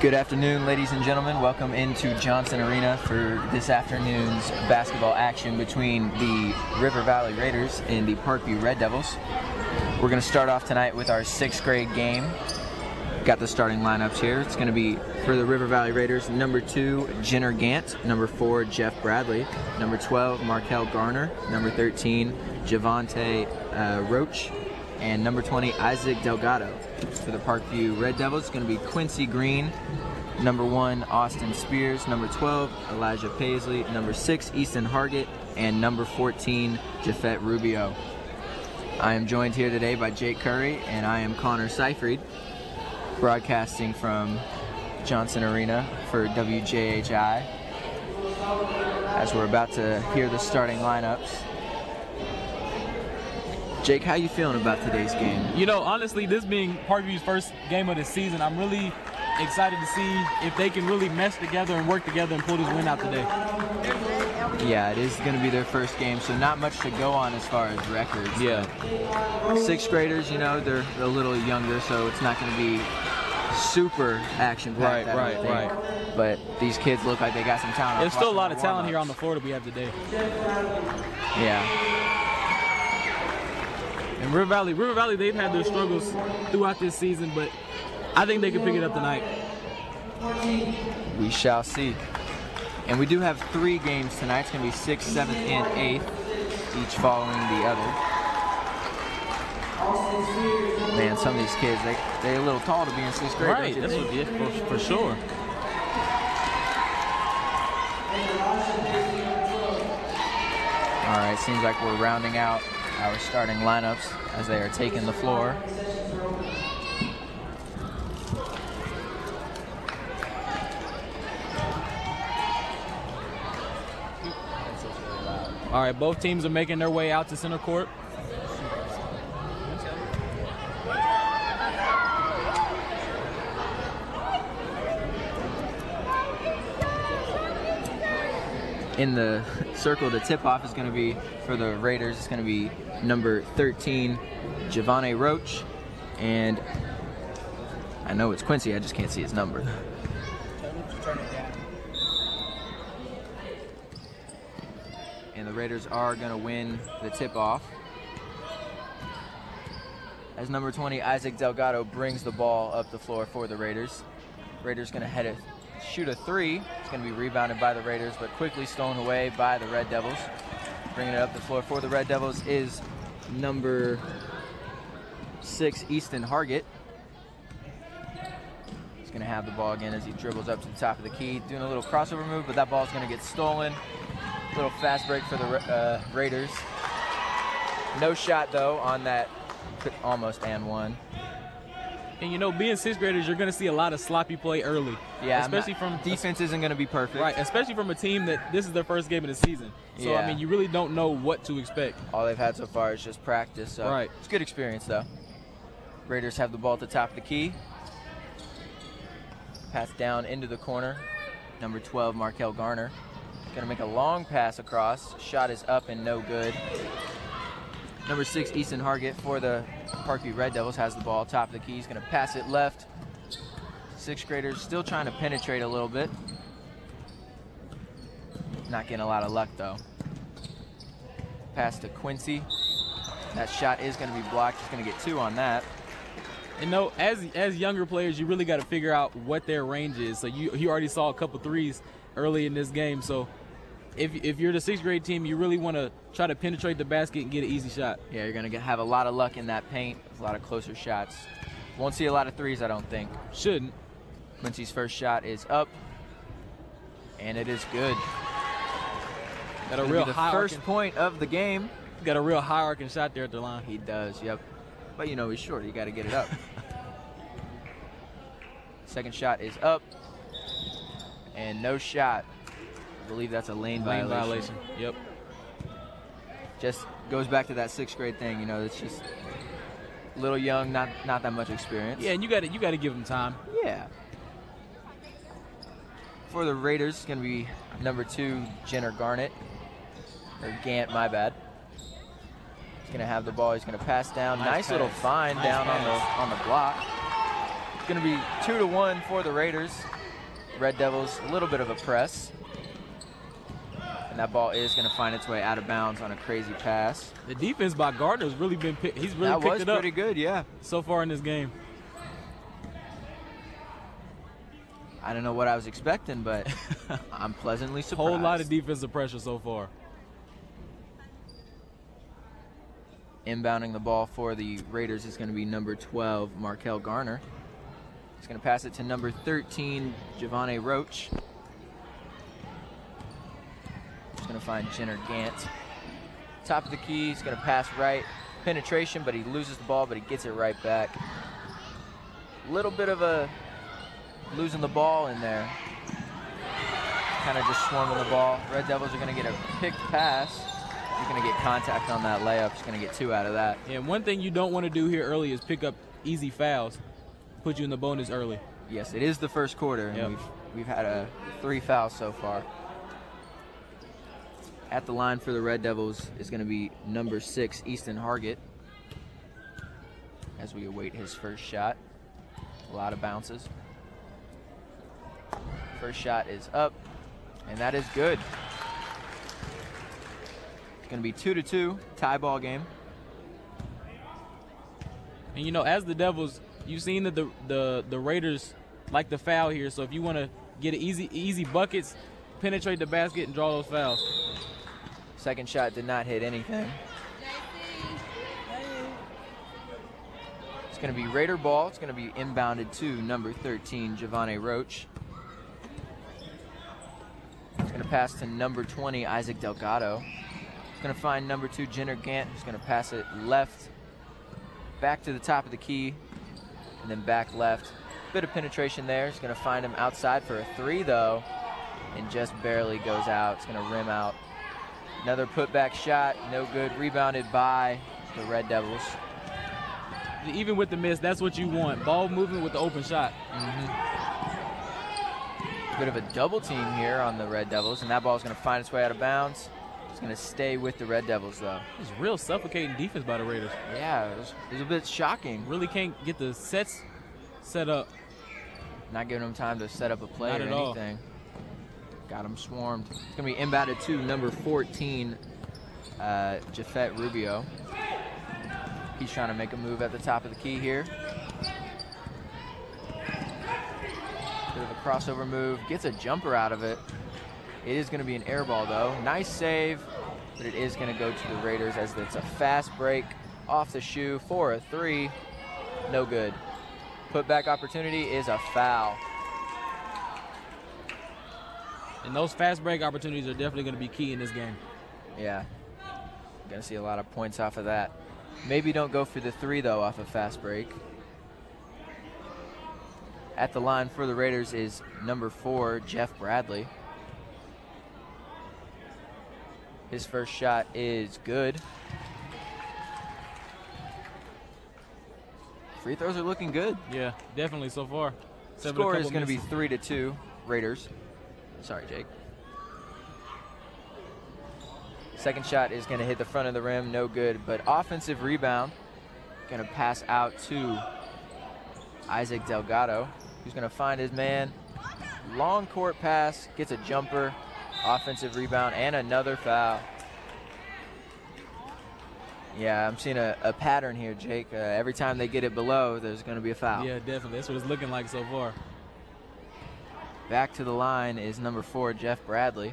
Good afternoon, ladies and gentlemen. Welcome into Johnson Arena for this afternoon's basketball action between the River Valley Raiders and the Parkview Red Devils. We're going to start off tonight with our 6th grade game. Got the starting lineups here. It's going to be for the River Valley Raiders, number 2, Jenner Gant, number 4, Jeff Bradley, number 12, Markel Garner, number 13, Javante Roach, and number 20, Isaac Delgado. For the Parkview Red Devils, it's going to be Quincy Green, number 1, Austin Spears, number 12, Elijah Paisley, number 6, Easton Hargett, and number 14, Jafet Rubio. I am joined here today by Jake Curry, and I am Connor Seifried, broadcasting from Johnson Arena for WJHI, as we're about to hear the starting lineups. Jake, how you feeling about today's game? You know, honestly, this being Parkview's first game of the season, I'm really excited to see if they can really mesh together and work together and pull this win out today. Yeah, it is going to be their first game, so not much to go on as far as records. Yeah. 6th graders, you know, they're a little younger, so it's not going to be super action-packed. Right. But these kids look like they got some talent. There's still a lot of talent here on the floor that we have today. Yeah. And River Valley, they've had their struggles throughout this season, but I think they can pick it up tonight. We shall see. And we do have 3 games tonight. It's going to be 6th, 7th, and 8th, each following the other. Man, some of these kids, they're a little tall to be in 6th grade. Right, that's what it is, for sure. All right, seems like we're rounding out our starting lineups as they are taking the floor. All right, both teams are making their way out to center court. In the circle, the tip-off is going to be for the Raiders. It's going to be number 13, Javante Roach, and I know it's Quincy, I just can't see his number. And the Raiders are going to win the tip-off, as number 20, Isaac Delgado, brings the ball up the floor for the Raiders. Raiders going to shoot a 3. It's going to be rebounded by the Raiders, but quickly stolen away by the Red Devils. Bringing it up the floor for the Red Devils is number 6, Easton Hargett. He's going to have the ball again as he dribbles up to the top of the key, doing a little crossover move, but that ball's going to get stolen. Little fast break for the Raiders. No shot, though, on that almost and one. And, you know, being 6th graders, you're going to see a lot of sloppy play early. Yeah, especially from defense isn't going to be perfect. Right, especially from a team that this is their first game of the season. So, yeah. I mean, you really don't know what to expect. All they've had so far is just practice. So right. It's a good experience, though. Raiders have the ball at the top of the key. Pass down into the corner. Number 12, Markel Garner. Going to make a long pass across. Shot is up and no good. Number 6, Easton Hargett for the Parkview Red Devils has the ball top of the key. He's going to pass it left. 6th graders still trying to penetrate a little bit. Not getting a lot of luck, though. Pass to Quincy. That shot is going to be blocked. He's going to get 2 on that. And no, as younger players, you really got to figure out what their range is. So you already saw a couple 3s early in this game. So if you're the 6th grade team, you really want to try to penetrate the basket and get an easy shot. Yeah, you're going to have a lot of luck in that paint, a lot of closer shots. Won't see a lot of 3s, I don't think. Shouldn't. Quincy's first shot is up, and it is good. Got a real high first point of the game. Got a real high arcing shot there at the line. He does, yep. But you know he's short. You got to get it up. Second shot is up, and no shot. I believe that's a lane violation. Yep. Just goes back to that 6th grade thing. You know, it's just a little young, not that much experience. Yeah, and you got to give them time. Yeah. For the Raiders, it's going to be number 2, Jenner Gant, my bad. He's going to have the ball. He's going to pass down. Nice little find down on the block. It's going to be 2-1 for the Raiders. Red Devils, a little bit of a press. And that ball is going to find its way out of bounds on a crazy pass. The defense by Gardner's really been he's really that picked it up. That was pretty good, yeah. So far in this game. I don't know what I was expecting, but I'm pleasantly surprised. Whole lot of defensive pressure so far. Inbounding the ball for the Raiders is going to be number 12, Markel Garner. He's going to pass it to number 13, Giovanni Roach. He's going to find Jenner Gant. Top of the key, he's going to pass right. Penetration, but he loses the ball, but he gets it right back. Little bit of a losing the ball in there. Kind of just swarming the ball. Red Devils are going to get a picked pass. He's going to get contact on that layup. He's going to get 2 out of that. Yeah, one thing you don't want to do here early is pick up easy fouls. Put you in the bonus early. Yes, it is the first quarter, and yep. we've had 3 fouls so far. At the line for the Red Devils is going to be number 6, Easton Hargett, as we await his first shot. A lot of bounces. First shot is up, and that is good. It's going to be 2-2, tie ball game. And you know, as the Devils, you've seen that the Raiders like the foul here. So if you want to get an easy buckets, penetrate the basket and draw those fouls. Second shot did not hit anything. It's going to be Raider ball. It's going to be inbounded to number 13, Giovanni Roach. It's going to pass to number 20, Isaac Delgado. He's going to find number 2, Jenner Gant. He's going to pass it left, back to the top of the key, and then back left. Bit of penetration there. He's going to find him outside for a 3, though, and just barely goes out. It's going to rim out. Another putback shot, no good. Rebounded by the Red Devils. Even with the miss, that's what you want. Ball movement with the open shot. Bit of a double team here on the Red Devils, and that ball is going to find its way out of bounds. It's going to stay with the Red Devils, though. It's real suffocating defense by the Raiders. Yeah, it was a bit shocking. Really can't get the sets set up. Not giving them time to set up a play Not or at anything. Got him swarmed. It's going to be inbounded to number 14, Jafet Rubio. He's trying to make a move at the top of the key here. Bit of a crossover move. Gets a jumper out of it. It is going to be an air ball, though. Nice save, but it is going to go to the Raiders as it's a fast break off the shoe for a 3. No good. Putback opportunity is a foul. And those fast break opportunities are definitely going to be key in this game. Yeah. Going to see a lot of points off of that. Maybe don't go for the 3, though, off a fast break. At the line for the Raiders is number 4, Jeff Bradley. His first shot is good. Free throws are looking good. Yeah, definitely so far. Score is going to be 3-2 Raiders. Sorry, Jake. Second shot is going to hit the front of the rim, no good, but offensive rebound. Going to pass out to Isaac Delgado, who's going to find his man. Long court pass, gets a jumper, offensive rebound, and another foul. Yeah, I'm seeing a pattern here, Jake. Every time they get it below, there's going to be a foul. Yeah, definitely. That's what it's looking like so far. Back to the line is number 4, Jeff Bradley.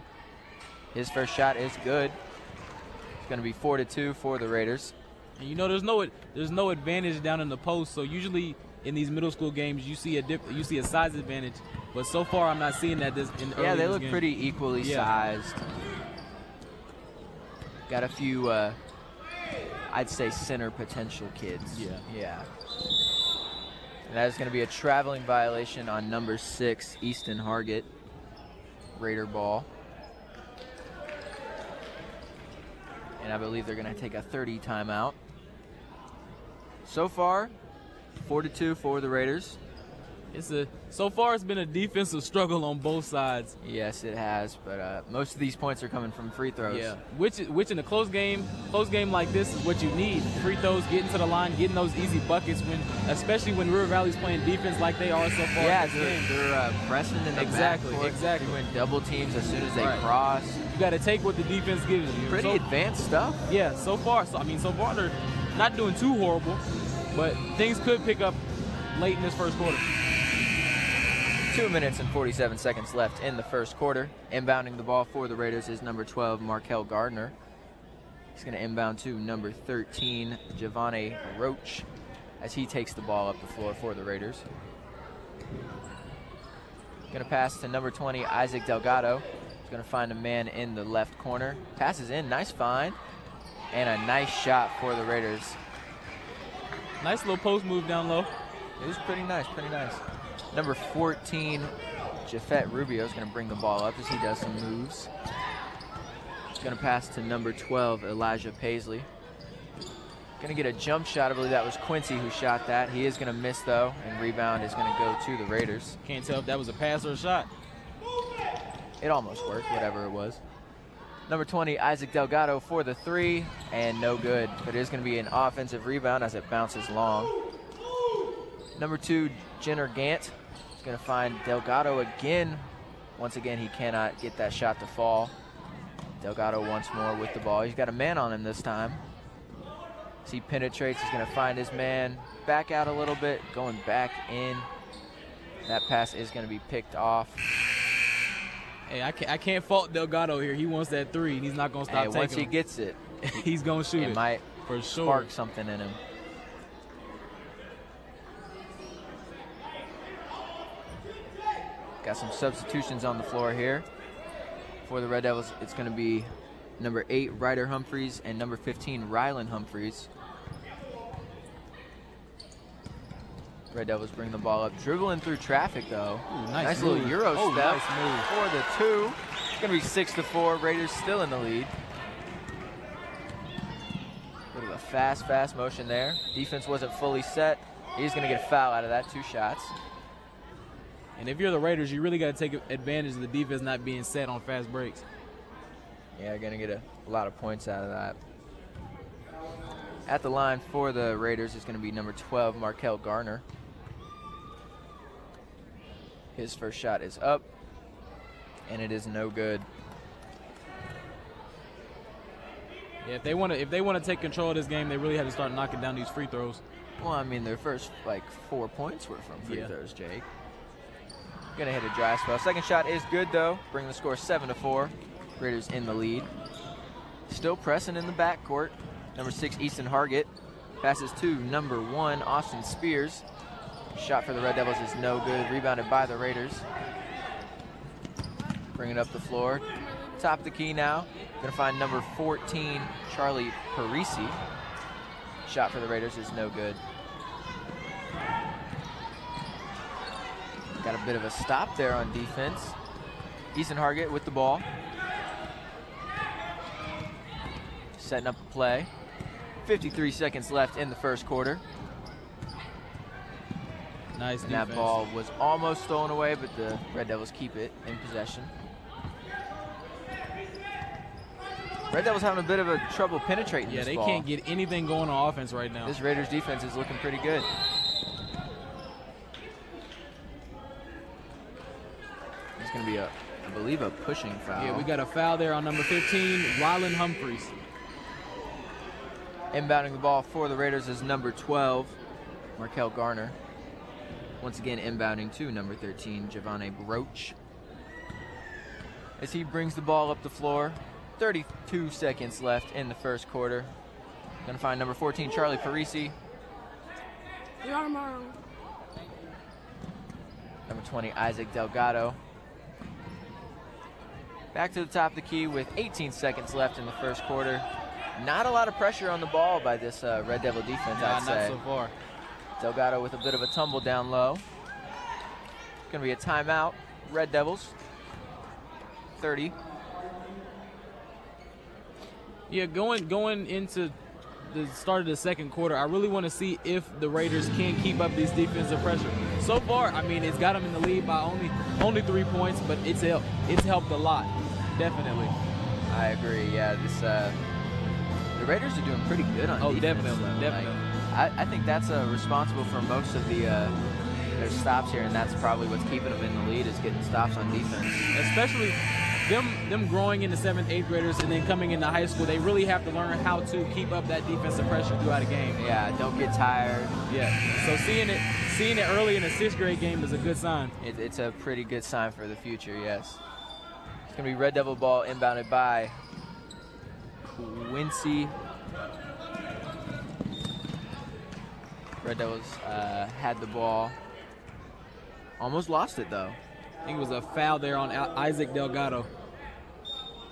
His first shot is good. It's going to be 4-2 for the Raiders. And you know, there's no advantage down in the post. So usually in these middle school games, you see a size advantage. But so far, I'm not seeing that Yeah, they look pretty equally sized. Got a few, I'd say, center potential kids. Yeah. And that is going to be a traveling violation on number 6, Easton Hargett. Raider ball. And I believe they're going to take a 30 timeout. So far, 4-2 for the Raiders. So far it's been a defensive struggle on both sides. Yes, it has, but most of these points are coming from free throws. Yeah, which in a close game like this is what you need. Free throws, getting to the line, getting those easy buckets, especially when River Valley's playing defense like they are so far. Yeah, in this game. they're pressing in the backcourt, doing double teams as soon as they cross. You got to take what the defense gives you. Pretty advanced stuff. Yeah, so far they're not doing too horrible, but things could pick up late in this first quarter. 2 minutes and 47 seconds left in the first quarter. Inbounding the ball for the Raiders is number 12, Markel Gardner. He's going to inbound to number 13, Giovanni Roach, as he takes the ball up the floor for the Raiders. Going to pass to number 20, Isaac Delgado. He's going to find a man in the left corner. Passes in, nice find, and a nice shot for the Raiders. Nice little post move down low. It was pretty nice, pretty nice. Number 14, Jafet Rubio is going to bring the ball up as he does some moves. He's going to pass to number 12, Elijah Paisley. Going to get a jump shot. I believe that was Quincy who shot that. He is going to miss, though, and rebound is going to go to the Raiders. Can't tell if that was a pass or a shot. It almost worked, whatever it was. Number 20, Isaac Delgado for the three, and no good. But it is going to be an offensive rebound as it bounces long. Number 2, Jenner Gant is going to find Delgado again. Once again, he cannot get that shot to fall. Delgado once more with the ball. He's got a man on him this time. As he penetrates, he's going to find his man. Back out a little bit, going back in. That pass is going to be picked off. Hey, I can't fault Delgado here. He wants that three, and he's not going to stop taking it. Once he gets it, he's going to shoot it. It might for sure spark something in him. Got some substitutions on the floor here. For the Red Devils, it's going to be number 8, Ryder Humphreys, and number 15, Rylan Humphreys. Red Devils bring the ball up, dribbling through traffic, though. Ooh, nice little Euro step nice move. for the 2. It's going to be 6-4. Raiders still in the lead. Bit of a fast motion there. Defense wasn't fully set. He's going to get a foul out of that. 2 shots. And if you're the Raiders, you really got to take advantage of the defense not being set on fast breaks. Yeah, going to get a lot of points out of that. At the line for the Raiders is going to be number 12, Markel Garner. His first shot is up, and it is no good. Yeah, if they want to take control of this game, they really have to start knocking down these free throws. Well, I mean, their first 4 points were from free throws, Jake. Gonna hit a dry spell. Second shot is good, though. Bring the score 7-4. Raiders in the lead. Still pressing in the backcourt. Number 6, Easton Hargett. Passes to number 1, Austin Spears. Shot for the Red Devils is no good. Rebounded by the Raiders. Bring it up the floor. Top of the key now. Gonna find number 14, Charlie Parisi. Shot for the Raiders is no good. Got a bit of a stop there on defense. Easton Hargett with the ball. Setting up a play. 53 seconds left in the first quarter. Nice and defense. That ball was almost stolen away, but the Red Devils keep it in possession. Red Devils having a bit of a trouble penetrating this ball. Yeah, they can't get anything going on offense right now. This Raiders defense is looking pretty good. It's going to be, I believe, a pushing foul. Yeah, we got a foul there on number 15, Rylan Humphreys. Inbounding the ball for the Raiders is number 12, Markel Garner. Once again, inbounding to number 13, Giovanni Roach. As he brings the ball up the floor, 32 seconds left in the first quarter. Gonna find number 14, Charlie Parisi. Number 20, Isaac Delgado. Back to the top of the key with 18 seconds left in the first quarter. Not a lot of pressure on the ball by this Red Devil defense, I'd say. Not so far. Delgado with a bit of a tumble down low. Going to be a timeout. Red Devils, 30. Yeah, going into the start of the second quarter, I really want to see if the Raiders can keep up these defensive pressure. So far, I mean, it's got them in the lead by only 3 points, but it's helped a lot, definitely. I agree. Yeah, the Raiders are doing pretty good on defense. Definitely. Like, I think that's responsible for most of their stops here, and that's probably what's keeping them in the lead is getting stops on defense. Especially them growing into 7th, 8th graders and then coming into high school, they really have to learn how to keep up that defensive pressure throughout a game. Yeah, don't get tired. Yeah. So seeing it early in a 6th grade game is a good sign. It's a pretty good sign for the future, yes. It's going to be Red Devil ball inbounded by Quincy. Red Devils had the ball. Almost lost it, though. I think it was a foul there on Isaac Delgado.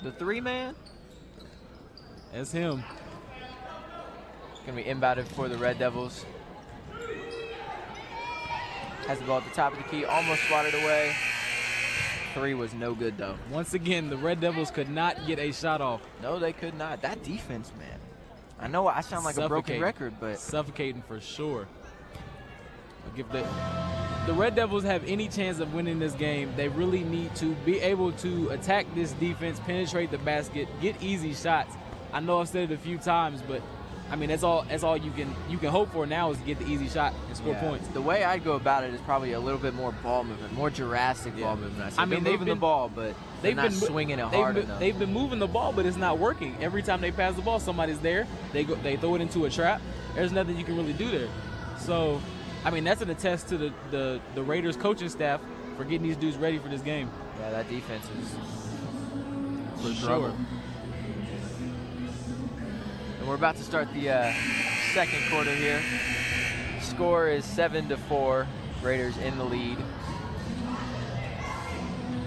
The 3-man? That's him. It's going to be inbounded for the Red Devils. Has the ball at the top of the key, almost swatted away. 3 was no good, though. Once again, the Red Devils could not get a shot off. No, they could not. That defense, man. I know I sound like a broken record, but... Suffocating for sure. If the Red Devils have any chance of winning this game, they really need to be able to attack this defense, penetrate the basket, get easy shots. I know I've said it a few times, but I mean that's all you can hope for now is to get the easy shot and score points. The way I'd go about it is probably a little bit more ball movement, more Jurassic ball movement. I mean, they're moving the ball, but they've not swinging it hard enough. They've been moving the ball, but it's not working. Every time they pass the ball, somebody's there. They throw it into a trap. There's nothing you can really do there. So, I mean, that's an attest to the Raiders coaching staff for getting these dudes ready for this game. Yeah, that defense is for sure. And we're about to start the second quarter here. Score is 7-4. Raiders in the lead.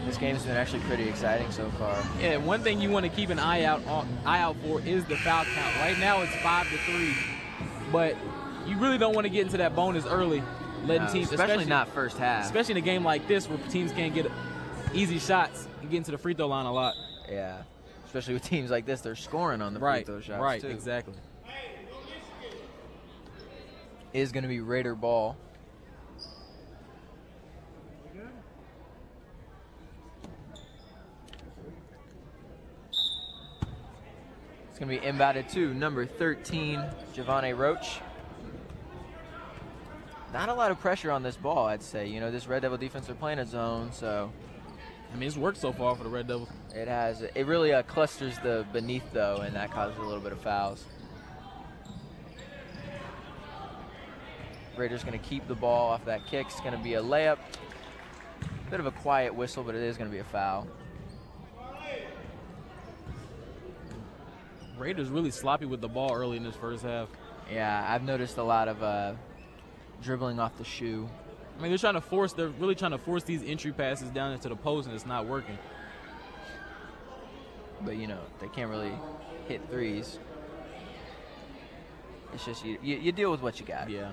This game's been actually pretty exciting so far. Yeah, one thing you want to keep an eye out for is the foul count. Right now it's 5-3, but you really don't want to get into that bonus early, letting teams, especially not first half, especially in a game like this where teams can't get easy shots and get into the free throw line a lot. Yeah, especially with teams like this, they're scoring on the free throw shots right, too. Exactly. Is going to be Raider ball. It's going to be inbounded to number 13, Giovanni Roach. Not a lot of pressure on this ball, I'd say. You know, this Red Devil defense are playing a zone, so. I mean, it's worked so far for the Red Devils. It has. It really clusters the beneath, though, and that causes a little bit of fouls. Raiders going to keep the ball off that kick. It's going to be a layup. Bit of a quiet whistle, but it is going to be a foul. Raiders really sloppy with the ball early in this first half. Yeah, I've noticed a lot of dribbling off the shoe. I mean, they're really trying to force these entry passes down into the post, and it's not working. But, you know, they can't really hit threes. It's just you deal with what you got. Yeah.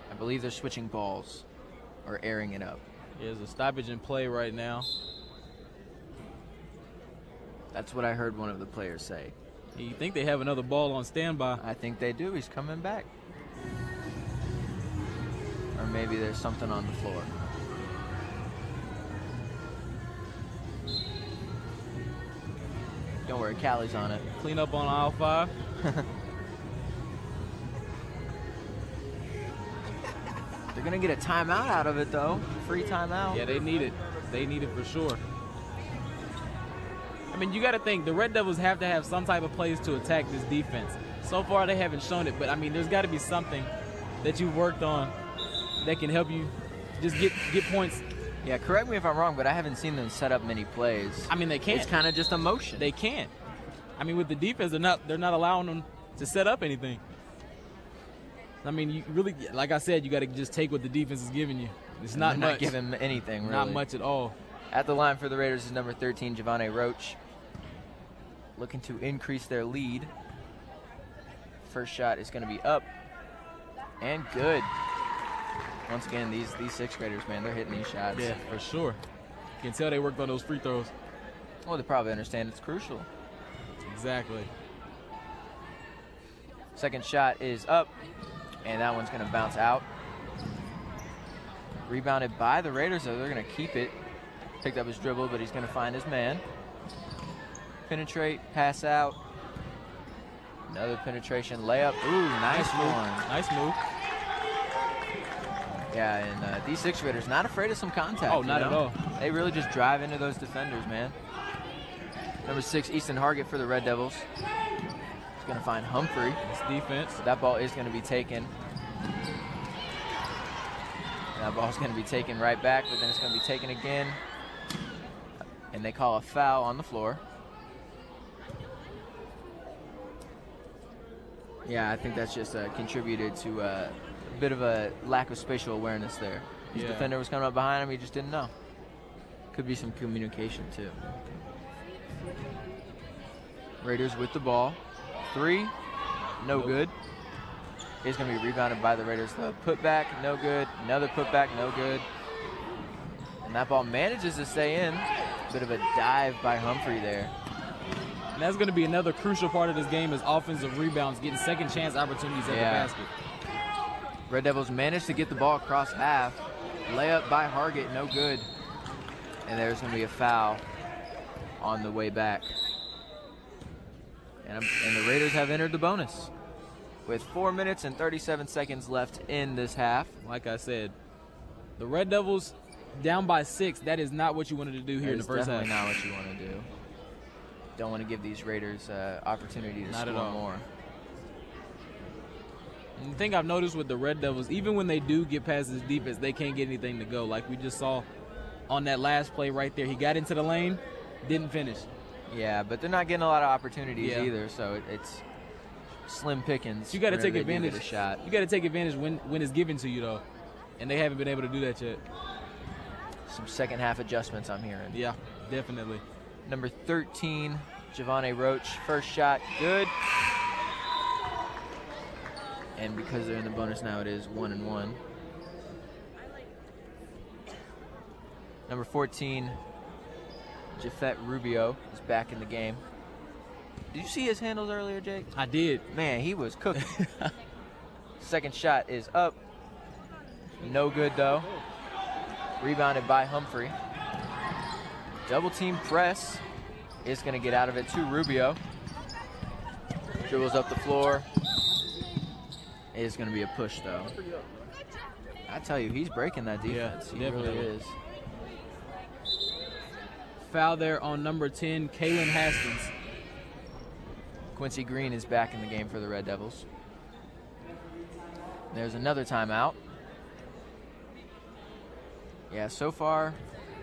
I believe they're switching balls or airing it up. There's a stoppage in play right now. That's what I heard one of the players say. You think they have another ball on standby? I think they do. He's coming back. Or maybe there's something on the floor. Don't worry, Callie's on it. Clean up on aisle 5. They're going to get a timeout out of it, though. Free timeout. Yeah, they need it. They need it for sure. I mean, you got to think, the Red Devils have to have some type of plays to attack this defense. So far, they haven't shown it, but, I mean, there's got to be something that you've worked on that can help you just get points. Yeah, correct me if I'm wrong, but I haven't seen them set up many plays. I mean, they can't. It's kind of just a motion. They can't. I mean, with the defense, they're not allowing them to set up anything. I mean, you really, like I said, you got to just take what the defense is giving you. It's not much. Not giving anything, really. Not much at all. At the line for the Raiders is number 13, Giovanni Roach. Looking to increase their lead. First shot is going to be up. And good. Once again, these sixth graders, man, they're hitting these shots. Yeah, for sure. You can tell they worked on those free throws. Well, they probably understand it's crucial. Exactly. Second shot is up, and that one's going to bounce out. Rebounded by the Raiders, so they're going to keep it. Picked up his dribble, but he's going to find his man. Penetrate, pass out. Another penetration, layup. Ooh, nice one. Nice move. Yeah, and these sixth graders not afraid of some contact. Oh, not at all. They really just drive into those defenders, man. Number 6, Easton Hargett for the Red Devils. He's going to find Humphrey. Nice defense. That ball is going to be taken. That ball's going to be taken right back, but then it's going to be taken again. And they call a foul on the floor. Yeah, I think that's just contributed to a bit of a lack of spatial awareness there. His defender was coming up behind him, he just didn't know. Could be some communication too. Raiders with the ball. 3, no good. It's going to be rebounded by the Raiders. The putback, no good. Another putback, no good. And that ball manages to stay in. Bit of a dive by Humphrey there. And that's going to be another crucial part of this game is offensive rebounds, getting second chance opportunities at the basket. Red Devils managed to get the ball across half. Layup by Hargett, no good. And there's going to be a foul on the way back. And the Raiders have entered the bonus with 4 minutes and 37 seconds left in this half. Like I said, the Red Devils down by 6. That is not what you wanted to do here in the first half. Definitely not what you want to do. Don't want to give these Raiders opportunity to score more. And the thing I've noticed with the Red Devils, even when they do get past this defense, they can't get anything to go. Like we just saw on that last play right there. He got into the lane, didn't finish. Yeah, but they're not getting a lot of opportunities either, so it's slim pickings. You got to take advantage. A shot. You got to take advantage when it's given to you, though, and they haven't been able to do that yet. Some second half adjustments I'm hearing. Yeah, definitely. Number 13, Javonte Roach, first shot, good. And because they're in the bonus now, it is 1-1. Number 14, Jafet Rubio is back in the game. Did you see his handles earlier, Jake? I did. Man, he was cooking. Second shot is up. No good, though. Rebounded by Humphrey. Double team press is going to get out of it to Rubio. Dribbles up the floor. It is going to be a push, though. I tell you, he's breaking that defense. Yeah, he definitely really is. Foul there on number 10, Kalen Haskins. Quincy Green is back in the game for the Red Devils. There's another timeout. Yeah, so far,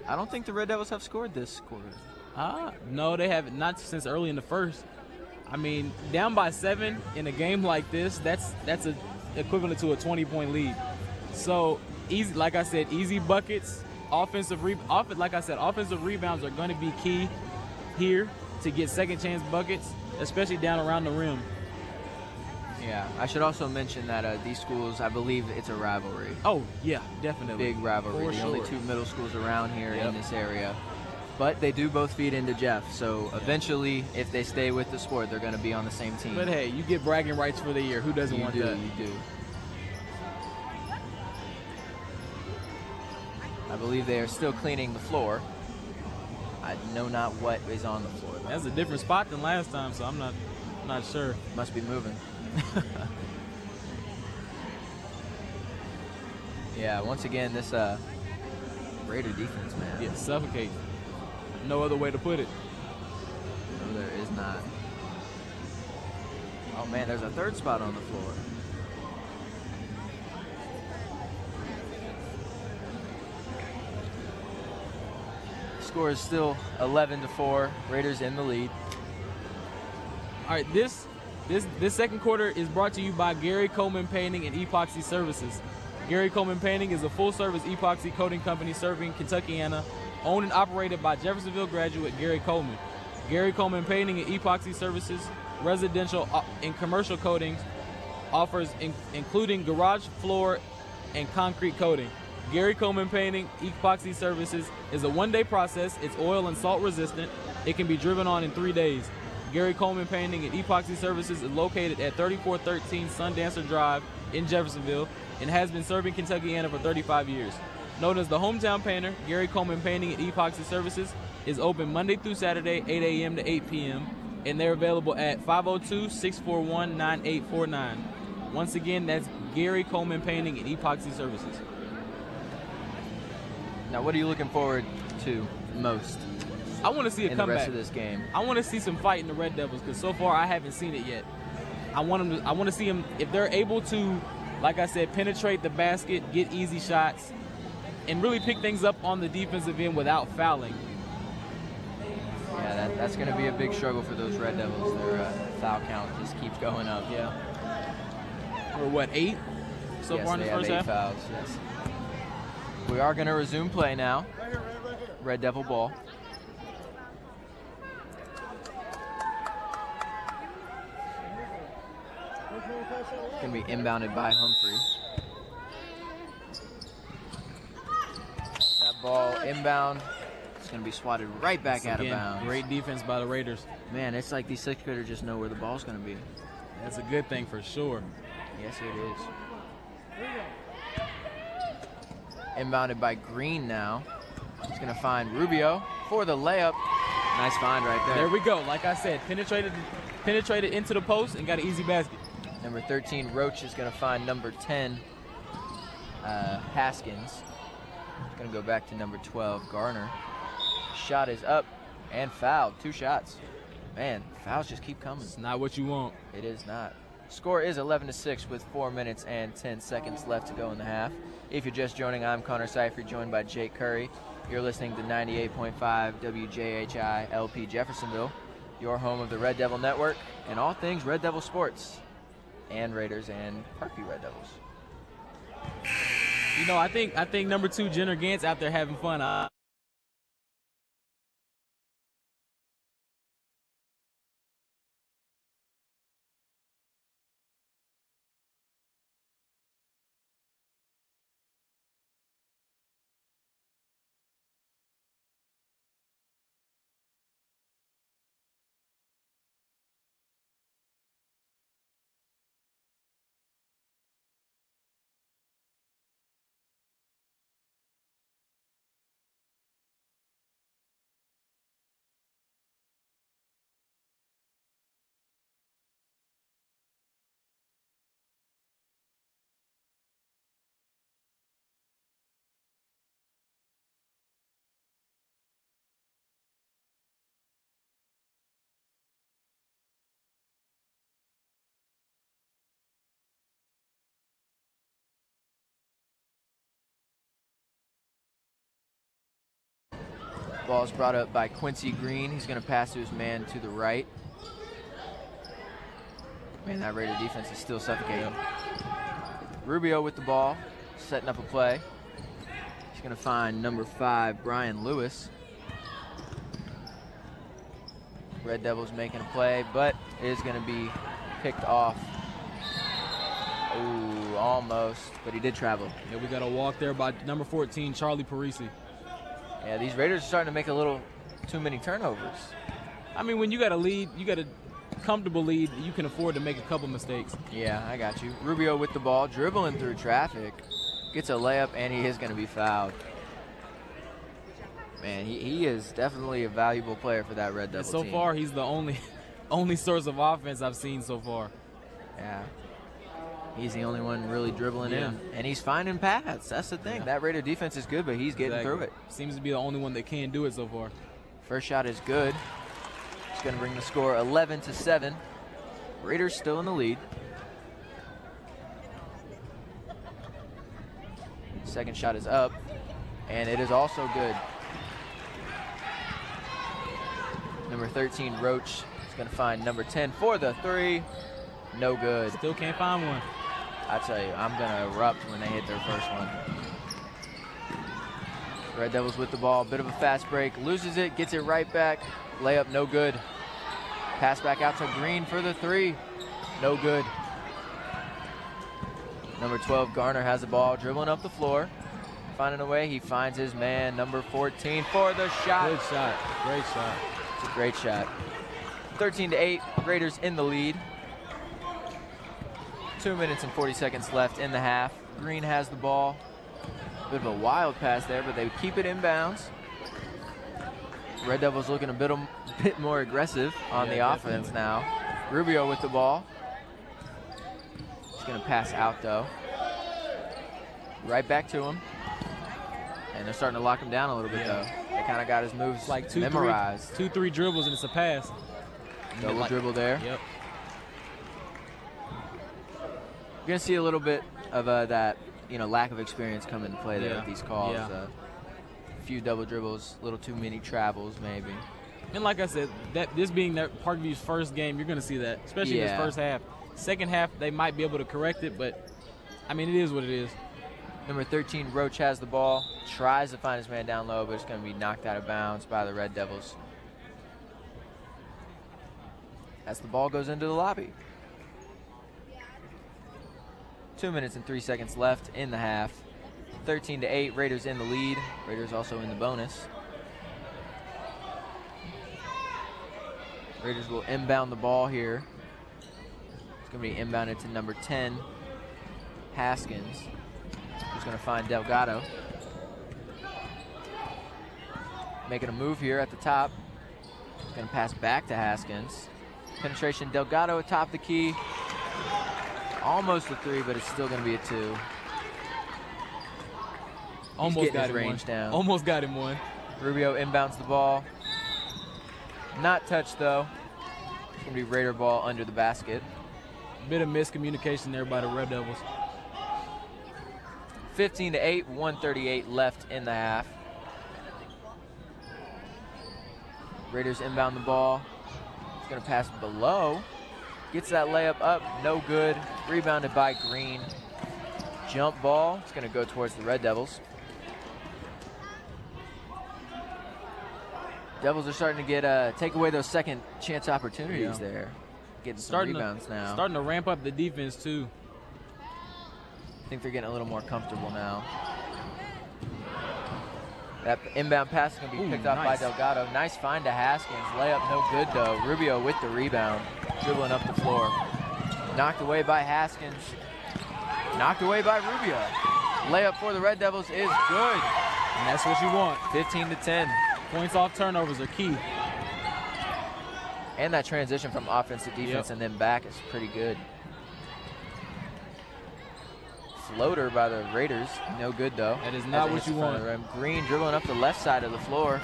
I don't think the Red Devils have scored this quarter. No, they haven't. Not since early in the first. I mean, down by 7 in a game like this, that's equivalent to a 20-point lead. So, easy, like I said, easy buckets. Offensive rebounds are going to be key here to get second chance buckets, especially down around the rim. Yeah, I should also mention that these schools, I believe it's a rivalry. Oh, yeah, definitely. Big rivalry. The only 2 middle schools around here in this area. But they do both feed into Jeff, so eventually, if they stay with the sport, they're going to be on the same team. But hey, you get bragging rights for the year. Who doesn't want that? You do. I believe they are still cleaning the floor. I know not what is on the floor, though. That's a different spot than last time, so I'm not sure. Must be moving. Yeah, once again, this Raider defense, man. Yeah, suffocate. No other way to put it. No, there is not. Oh, man, there's a third spot on the floor. Score is still 11-4. Raiders in the lead. All right, this second quarter is brought to you by Gary Coleman Painting and Epoxy Services. Gary Coleman Painting is a full-service epoxy coating company serving Kentuckiana, owned and operated by Jeffersonville graduate Gary Coleman. Gary Coleman Painting and Epoxy Services, residential and commercial coatings, offers including garage floor and concrete coating. Gary Coleman Painting Epoxy Services is a one-day process. It's oil and salt resistant. It can be driven on in 3 days. Gary Coleman Painting and Epoxy Services is located at 3413 Sundancer Drive in Jeffersonville and has been serving Kentuckiana for 35 years. Known as the hometown painter, Gary Coleman Painting and Epoxy Services is open Monday through Saturday, 8 a.m. to 8 p.m., and they're available at 502-641-9849. Once again, that's Gary Coleman Painting and Epoxy Services. Now, what are you looking forward to most I want to see a in comeback. the rest of this game? I want to see some fight in the Red Devils because so far I haven't seen it yet. I want to see them, if they're able to, like I said, penetrate the basket, get easy shots, and really pick things up on the defensive end without fouling. Yeah, that's going to be a big struggle for those Red Devils. Their foul count just keeps going up. Yeah. We're what, 8 so Yes, far in the they have first 8 half? fouls, yes. We are going to resume play now. Red Devil ball. Going to be inbounded by Humphrey. That ball inbound. It's going to be swatted right back out of bounds. Great defense by the Raiders. Man, it's like these sixth graders just know where the ball's going to be. That's a good thing for sure. Yes, it is. Inbounded by Green now. He's going to find Rubio for the layup. Nice find right there. There we go. Like I said, penetrated into the post and got an easy basket. Number 13, Roach, is going to find number 10, Haskins. He's going to go back to number 12, Garner. Shot is up and fouled. 2 shots. Man, fouls just keep coming. It's not what you want. It is not. Score is 11-6 with 4 minutes and 10 seconds left to go in the half. If you're just joining, I'm Connor Seifert, joined by Jake Curry. You're listening to 98.5 WJHI LP Jeffersonville, your home of the Red Devil Network and all things Red Devil sports and Raiders and Parkview Red Devils. You know, I think number 2, Jenner Gantz, out there having fun. Ball is brought up by Quincy Green. He's going to pass to his man to the right. Man, that Raider defense is still suffocating. Rubio with the ball, setting up a play. He's going to find number 5, Brian Lewis. Red Devils making a play, but it is going to be picked off. Ooh, almost, but he did travel. Yeah, we got a walk there by number 14, Charlie Parisi. Yeah, these Raiders are starting to make a little too many turnovers. I mean, when you got a lead, you got a comfortable lead, you can afford to make a couple mistakes. Yeah, I got you. Rubio with the ball, dribbling through traffic. Gets a layup, and he is going to be fouled. Man, he is definitely a valuable player for that Red Devil team. So far, he's the only source of offense I've seen so far. Yeah. He's the only one really dribbling in. And he's finding paths. That's the thing. That Raider defense is good, but he's getting through it. Seems to be the only one that can do it so far. First shot is good. It's going to bring the score 11-7. Raiders still in the lead. Second shot is up, and it is also good. Number 13, Roach, is going to find number 10 for the 3. No good. Still can't find one. I tell you, I'm going to erupt when they hit their first one. Red Devils with the ball. Bit of a fast break. Loses it. Gets it right back. Layup, no good. Pass back out to Green for the 3. No good. Number 12, Garner has the ball. Dribbling up the floor. Finding a way. He finds his man, number 14, for the shot. Good shot. Great shot. It's a great shot. 13-8, Raiders in the lead. 2 minutes and 40 seconds left in the half. Green has the ball. Bit of a wild pass there, but they keep it inbounds. Red Devils looking a bit more aggressive on the offense now. Rubio with the ball. He's going to pass out, though. Right back to him. And they're starting to lock him down a little bit, though. They kind of got his moves like memorized. 2-3 dribbles, and it's a pass. Double dribble there. Yep. You're going to see a little bit of that, lack of experience come into play there with these calls. A few double dribbles, a little too many travels maybe. And like I said, this being Parkview's first game, you're going to see that, especially in this first half. Second half, they might be able to correct it, but, I mean, it is what it is. Number 13, Roach has the ball, tries to find his man down low, but it's going to be knocked out of bounds by the Red Devils. As the ball goes into the lobby. 2 minutes and 3 seconds left in the half. 13-8, Raiders in the lead. Raiders also in the bonus. Raiders will inbound the ball here. It's going to be inbounded to number 10, Haskins. Who's going to find Delgado. Making a move here at the top. He's going to pass back to Haskins. Penetration, Delgado atop the key. Almost a 3, but it's still going to be a 2. Almost got his range down. Almost got him one. Rubio inbounds the ball. Not touched, though. It's going to be Raider ball under the basket. Bit of miscommunication there by the Red Devils. 15-8, 1:38 left in the half. Raiders inbound the ball. It's going to pass below. Gets that layup up, no good. Rebounded by Green. Jump ball. It's going to go towards the Red Devils. Devils are starting to get take away those second chance opportunities there. Getting some rebounds now. Starting to ramp up the defense too. I think they're getting a little more comfortable now. That inbound pass is going to be picked off by Delgado. Nice find to Haskins. Layup no good though. Rubio with the rebound. Dribbling up the floor. Knocked away by Haskins. Knocked away by Rubio. Layup for the Red Devils is good. And that's what you want. 15-10. Points off turnovers are key. And that transition from offense to defense and then back is pretty good. Floater by the Raiders. No good, though. That is not what you want. Green dribbling up the left side of the floor.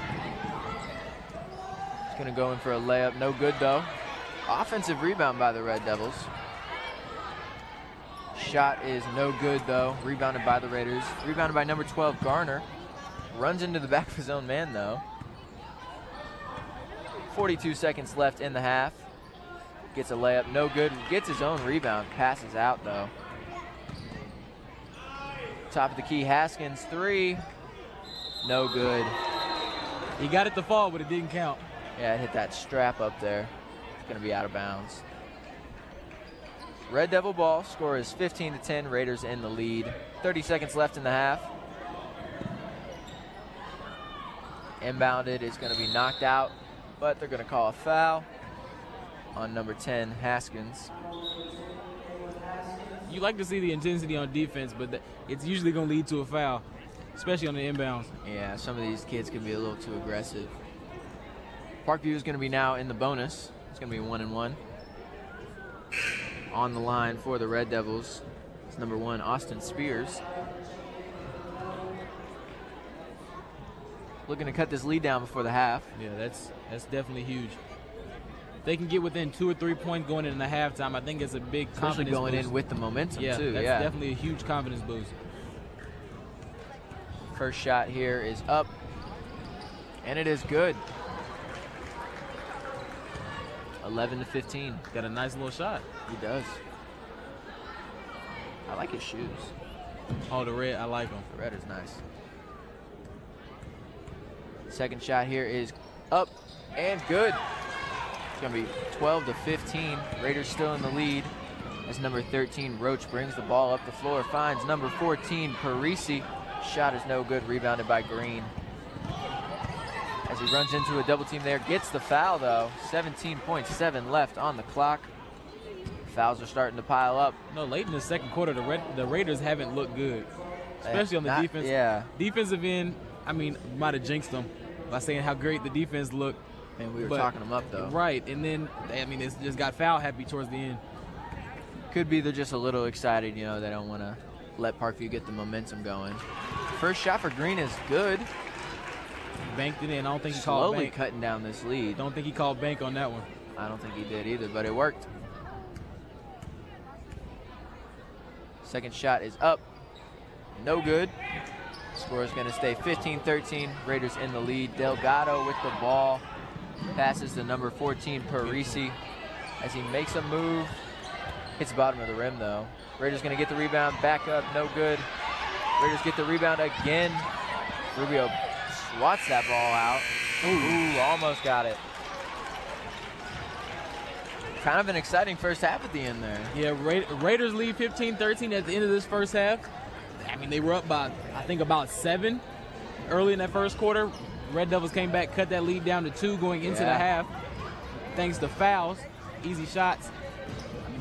He's going to go in for a layup. No good, though. Offensive rebound by the Red Devils. Shot is no good, though. Rebounded by the Raiders. Rebounded by number 12, Garner. Runs into the back of his own man, though. 42 seconds left in the half. Gets a layup. No good. Gets his own rebound. Passes out, though. Top of the key, Haskins, 3. No good. He got it to fall, but it didn't count. Yeah, it hit that strap up there. It's going to be out of bounds. Red Devil ball. Score is 15-10. Raiders in the lead. 30 seconds left in the half. Inbounded is going to be knocked out, but they're going to call a foul on number 10, Haskins. You like to see the intensity on defense, but it's usually going to lead to a foul, especially on the inbounds. Yeah, some of these kids can be a little too aggressive. Parkview is going to be now in the bonus. It's going to be 1-1. On the line for the Red Devils, it's number 1, Austin Spears. Looking to cut this lead down before the half. Yeah, that's definitely huge. If they can get within 2 or 3 points going into the halftime, I think it's a big confidence going boost. In with the momentum too. That's definitely a huge confidence boost. First shot here is up, and it is good. 11-15. Got a nice little shot. He does. I like his shoes. Oh, the red, I like them. The red is nice. Second shot here is up and good. It's going to be 12-15. Raiders still in the lead as number 13, Roach, brings the ball up the floor, finds number 14, Parisi. Shot is no good, rebounded by Green. As as he runs into a double team there. Gets the foul, though. 17.7 left on the clock. Fouls are starting to pile up. No, late in the second quarter, the Raiders haven't looked good, especially on the defense. Yeah. Defensive end, I mean, might have jinxed them by saying how great the defense looked. And we were talking them up, though. Right, and then, I mean, it's just got foul happy towards the end. Could be they're just a little excited, you know, they don't want to let Parkview get the momentum going. First shot for Green is good. Banked it in. I don't think he called bank. Slowly cutting down this lead. Don't think he called bank on that one. I don't think he did either, but it worked. Second shot is up. No good. Score is going to stay 15-13. Raiders in the lead. Delgado with the ball. Passes to number 14, Parisi, as he makes a move. Hits the bottom of the rim, though. Raiders going to get the rebound. Back up. No good. Raiders get the rebound again. Rubio swats that ball out. Ooh, almost got it. Kind of an exciting first half at the end there. Yeah, Raiders lead 15-13 at the end of this first half. I mean, they were up by, I think, about 7 early in that first quarter. Red Devils came back, cut that lead down to 2 going into the half. Thanks to fouls, easy shots.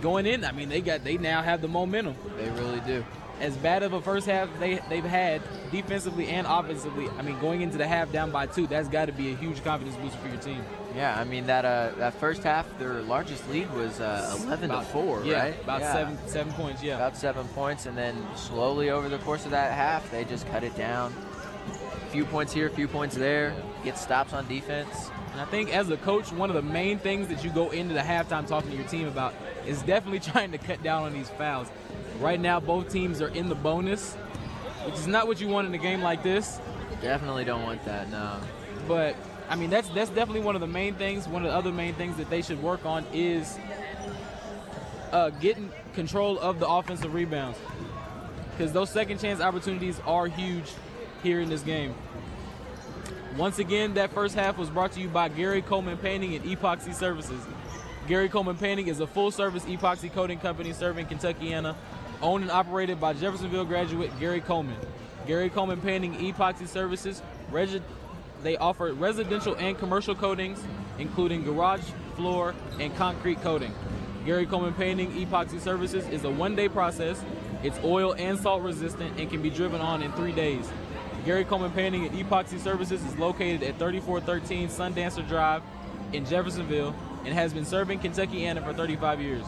Going in, I mean, they now have the momentum. They really do. As bad of a first half they've had defensively and offensively, I mean, going into the half down by 2, that's got to be a huge confidence booster for your team. Yeah, I mean, that first half, their largest lead was 11-4, yeah, right? About 7 points, yeah. About 7 points, and then slowly over the course of that half, they just cut it down. A few points here, a few points there, get stops on defense. And I think as a coach, one of the main things that you go into the halftime talking to your team about is definitely trying to cut down on these fouls. Right now, both teams are in the bonus, which is not what you want in a game like this. Definitely don't want that, no. But, I mean, that's definitely one of the main things. One of the other main things that they should work on is getting control of the offensive rebounds, because those second chance opportunities are huge here in this game. Once again, that first half was brought to you by Gary Coleman Painting and Epoxy Services. Gary Coleman Painting is a full-service epoxy coating company serving Kentuckiana, owned and operated by Jeffersonville graduate Gary Coleman. Gary Coleman Painting Epoxy Services, they offer residential and commercial coatings, including garage, floor, and concrete coating. Gary Coleman Painting Epoxy Services is a one-day process. It's oil and salt resistant and can be driven on in 3 days. Gary Coleman Painting and Epoxy Services is located at 3413 Sundancer Drive in Jeffersonville and has been serving Kentuckiana for 35 years.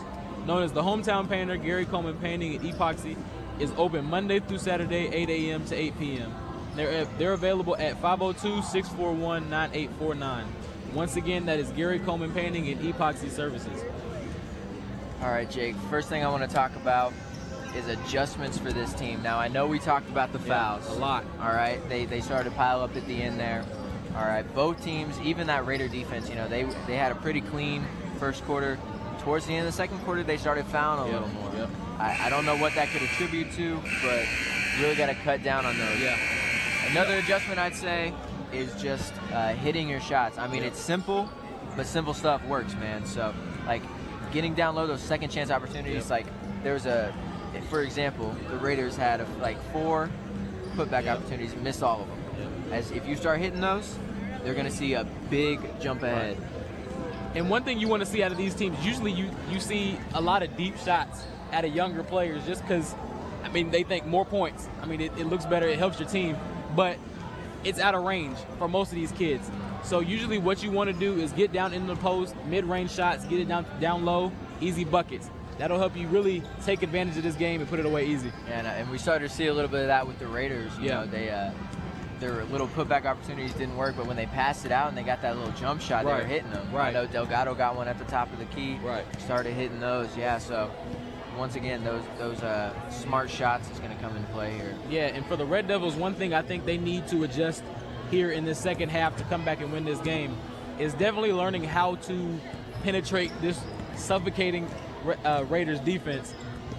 Known as the hometown painter, Gary Coleman Painting and Epoxy is open Monday through Saturday, 8 a.m. to 8 p.m. They're available at 502-641-9849. Once again, that is Gary Coleman Painting and Epoxy Services. All right, Jake, first thing I want to talk about is adjustments for this team. Now, I know we talked about the fouls. A lot. All right, they started to pile up at the end there. All right, both teams, even that Raider defense, you know, they had a pretty clean first quarter. Towards the end of the second quarter, they started fouling a little more. Yep. I don't know what that could attribute to, but you really got to cut down on those. Yeah. Another adjustment I'd say is just hitting your shots. I mean, it's simple, but simple stuff works, man. So, like, getting down low, those second chance opportunities, like, there's for example, the Raiders had 4 putback opportunities, missed all of them. As if you start hitting those, they're going to see a big jump ahead. Right. And one thing you want to see out of these teams, usually you see a lot of deep shots out of younger players just because, I mean, they think more points. I mean, it looks better, it helps your team, but it's out of range for most of these kids. So usually what you want to do is get down in the post, mid-range shots, get it down low, easy buckets. That'll help you really take advantage of this game and put it away easy. Yeah, and we started to see a little bit of that with the Raiders. You know, their little putback opportunities didn't work, but when they passed it out and they got that little jump shot, they were hitting them. Right. I know Delgado got one at the top of the key. Right. Started hitting those. Yeah. So once again, those smart shots is going to come into play here. Yeah, and for the Red Devils, one thing I think they need to adjust here in this second half to come back and win this game is definitely learning how to penetrate this suffocating Raiders defense.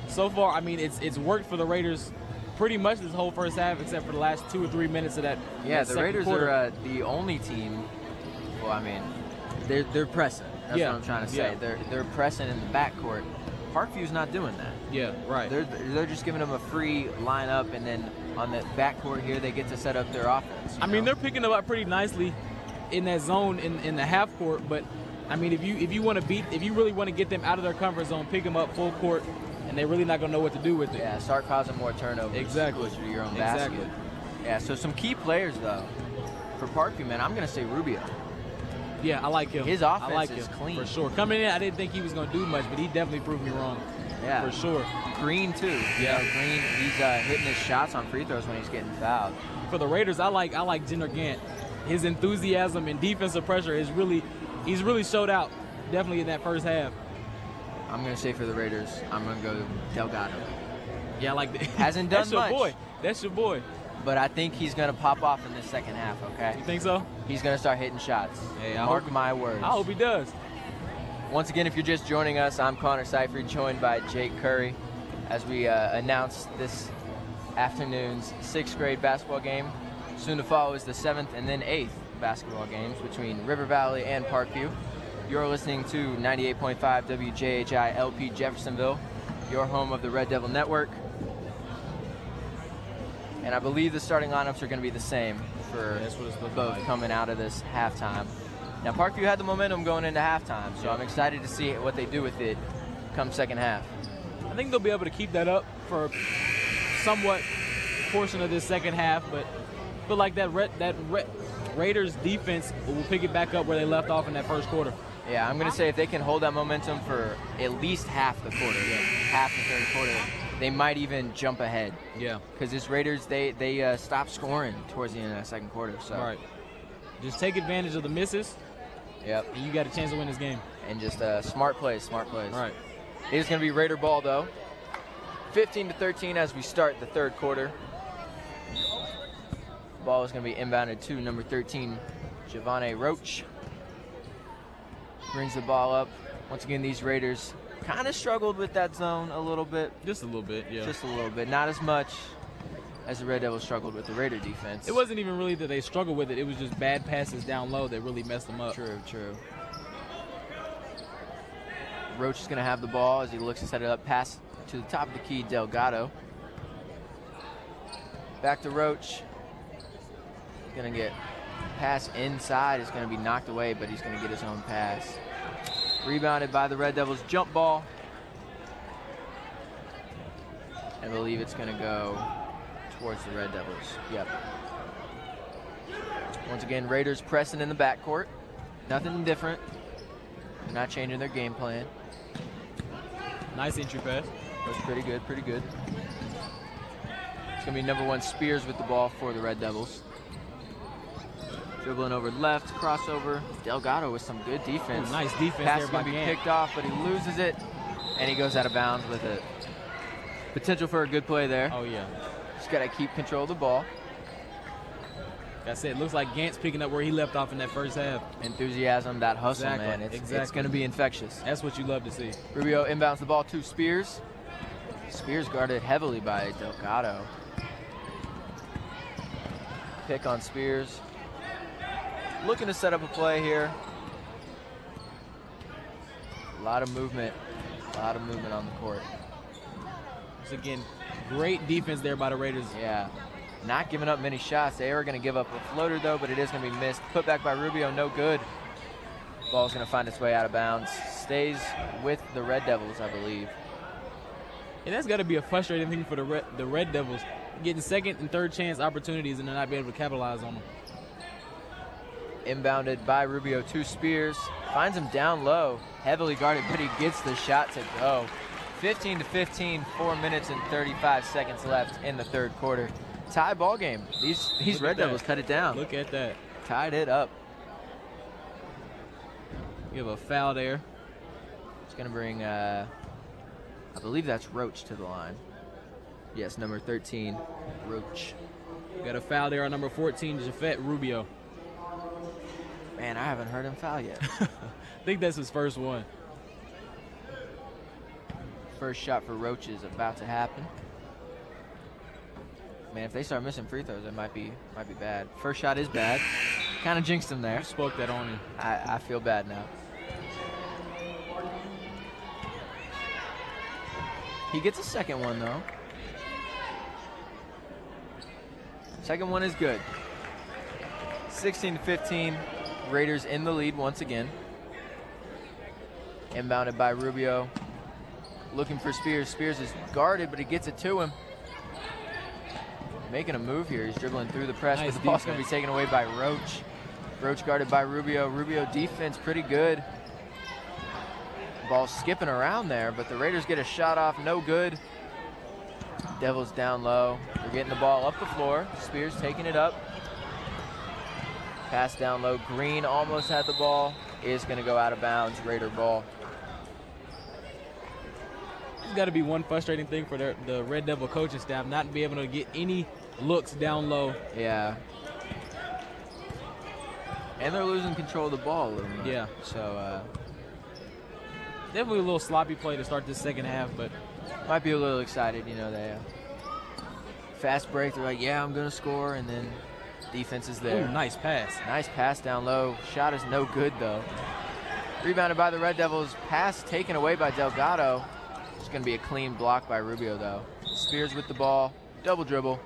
So far, I mean, it's worked for the Raiders pretty much this whole first half, except for the last 2 or 3 minutes of that. Yeah, the Raiders quarter. are the only team. Well, I mean, they're pressing. That's what I'm trying to say. They're pressing in the backcourt. Parkview's not doing that. Yeah, right. They're just giving them a free lineup, and then on the backcourt here, they get to set up their offense. I mean, they're picking them up pretty nicely in that zone in the half court. But I mean, if you really want to get them out of their comfort zone, pick them up full court, and they're really not gonna know what to do with it. Yeah, start causing more turnovers. Exactly. Closer to your own basket. Yeah. So some key players though for Parkview, man. I'm gonna say Rubio. Yeah, I like him. His offense I like is him, clean. for sure. Coming in, I didn't think he was gonna do much, but he definitely proved me wrong. Yeah, for sure. Green too. Yeah, Green. He's hitting his shots on free throws when he's getting fouled. For the Raiders, I like Jender Gant. His enthusiasm and defensive pressure he's really showed out. Definitely in that first half. I'm gonna say for the Raiders, I'm gonna go Delgado. Yeah, I like that. Hasn't done That's much. your boy. That's your boy. But I think he's gonna pop off in the second half. Okay. You think so? He's gonna start hitting shots. Hey, Mark my words. I hope he does. Once again, if you're just joining us, I'm Connor Seifert, joined by Jake Curry, as we announce this afternoon's 6th grade basketball game. Soon to follow is the 7th and then 8th basketball games between River Valley and Parkview. You're listening to 98.5 WJHI LP Jeffersonville, your home of the Red Devil Network. And I believe the starting lineups are going to be the same for both coming out of this halftime. Now, Parkview had the momentum going into halftime, so I'm excited to see what they do with it come second half. I think they'll be able to keep that up for somewhat portion of this second half, but I feel like that Raiders defense will pick it back up where they left off in that first quarter. Yeah, I'm going to say if they can hold that momentum for at least half the quarter, half the third quarter, they might even jump ahead. Yeah. Because this Raiders, they stopped scoring towards the end of that second quarter. So. Right. Just take advantage of the misses. Yep. And you got a chance to win this game. And just smart plays. All right. It is going to be Raider ball, though. 15-13 as we start the third quarter. Ball is going to be inbounded to number 13, Giovanni Roach. Brings the ball up. Once again, these Raiders kind of struggled with that zone a little bit. Just a little bit, yeah. Just a little bit. Not as much as the Red Devils struggled with the Raider defense. It wasn't even really that they struggled with it. It was just bad passes down low that really messed them up. True. Roach is going to have the ball as he looks to set it up. Pass to the top of the key, Delgado. Back to Roach. Going to get pass inside. It's going to be knocked away, but he's going to get his own pass. Rebounded by the Red Devils. Jump ball. I believe it's going to go towards the Red Devils. Yep. Once again, Raiders pressing in the backcourt. Nothing different. They're not changing their game plan. Nice entry pass. That was pretty good. It's going to be number 1 Spears with the ball for the Red Devils. Dribbling over left, crossover. Delgado with some good defense. Ooh, nice defense Pass there is by going to be Gant. picked off, but he loses it, and he goes out of bounds with it. Potential for a good play there. Oh, yeah. Just got to keep control of the ball. Like I said, it looks like Gant's picking up where he left off in that first half. Enthusiasm, that hustle, Exactly, man. It's exactly. going to be infectious. That's what you love to see. Rubio inbounds the ball to Spears. Spears guarded heavily by Delgado. Pick on Spears. Looking to set up a play here. A lot of movement on the court. Once again, great defense there by the Raiders. Yeah, not giving up many shots. They are going to give up a floater, though, but it is going to be missed. Put back by Rubio, no good. Ball's going to find its way out of bounds. Stays with the Red Devils, I believe. And that's got to be a frustrating thing for the Red Devils, getting second and third chance opportunities and then not being able to capitalize on them. Inbounded by Rubio to Spears. Finds him down low. Heavily guarded, but he gets the shot to go. 15-15, 4 minutes and 35 seconds left in the third quarter. Tie ball game. These Red Devils cut it down. Look at that. Tied it up. You have a foul there. It's going to bring, I believe that's Roach to the line. Yes, number 13, Roach. Got a foul there on number 14, Jafet Rubio. Man, I haven't heard him foul yet. I think that's his first one. First shot for Roach is about to happen. Man, if they start missing free throws, it might be bad. First shot is bad. Kind of jinxed him there. You spoke that on him. I feel bad now. He gets a second one, though. Second one is good. 16-15. Raiders in the lead once again. Inbounded by Rubio. Looking for Spears. Spears is guarded, but he gets it to him. Making a move here. He's dribbling through the press, Nice but the ball's defense. going to be taken away by Roach. Roach guarded by Rubio. Rubio defense pretty good. Ball skipping around there, but the Raiders get a shot off. No good. Devils down low. They're getting the ball up the floor. Spears taking it up. Pass down low. Green almost had the ball. Is going to go out of bounds. Raider ball. It's got to be one frustrating thing for the Red Devil coaching staff, not to be able to get any looks down low. Yeah. And they're losing control of the ball a little bit. Yeah. So, Definitely a little sloppy play to start this second half, but might be a little excited, you know, they fast break, they're like, yeah, I'm gonna score, and then defense is there. ooh, nice pass. Nice pass down low. Shot is no good though. Rebounded by the Red Devils. Pass taken away by Delgado. It's gonna be a clean block by Rubio though. Spears with the ball, double dribble.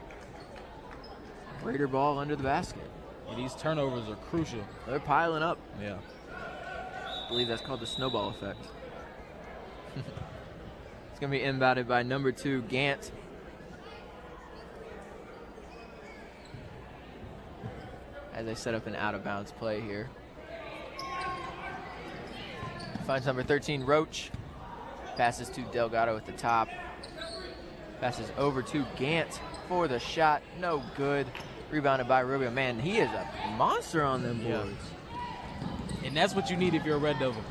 Raider ball under the basket. Yeah, these turnovers are crucial. They're piling up. Yeah. I believe that's called the snowball effect. It's gonna be inbounded by number 2, Gant. As they set up an out-of-bounds play here. Finds number 13, Roach. Passes to Delgado at the top. Passes over to Gant for the shot. No good. Rebounded by Rubio. Man, he is a monster on them boards. Yeah. And that's what you need if you're a Red Devil.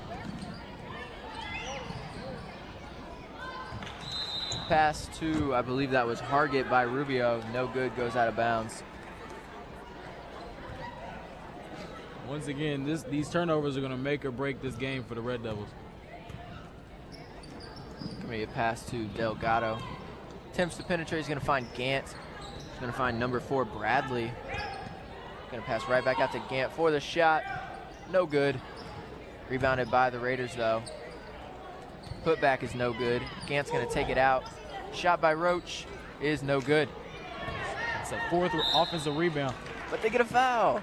Pass to, I believe that was Hargett by Rubio. No good, goes out of bounds. Once again, these turnovers are going to make or break this game for the Red Devils. Gonna be a pass to Delgado. Attempts to penetrate, he's gonna find Gant. He's gonna find number 4, Bradley. Gonna pass right back out to Gant for the shot. No good. Rebounded by the Raiders though. Putback is no good. Gant's gonna take it out. Shot by Roach is no good. It's a 4th offensive rebound. But they get a foul.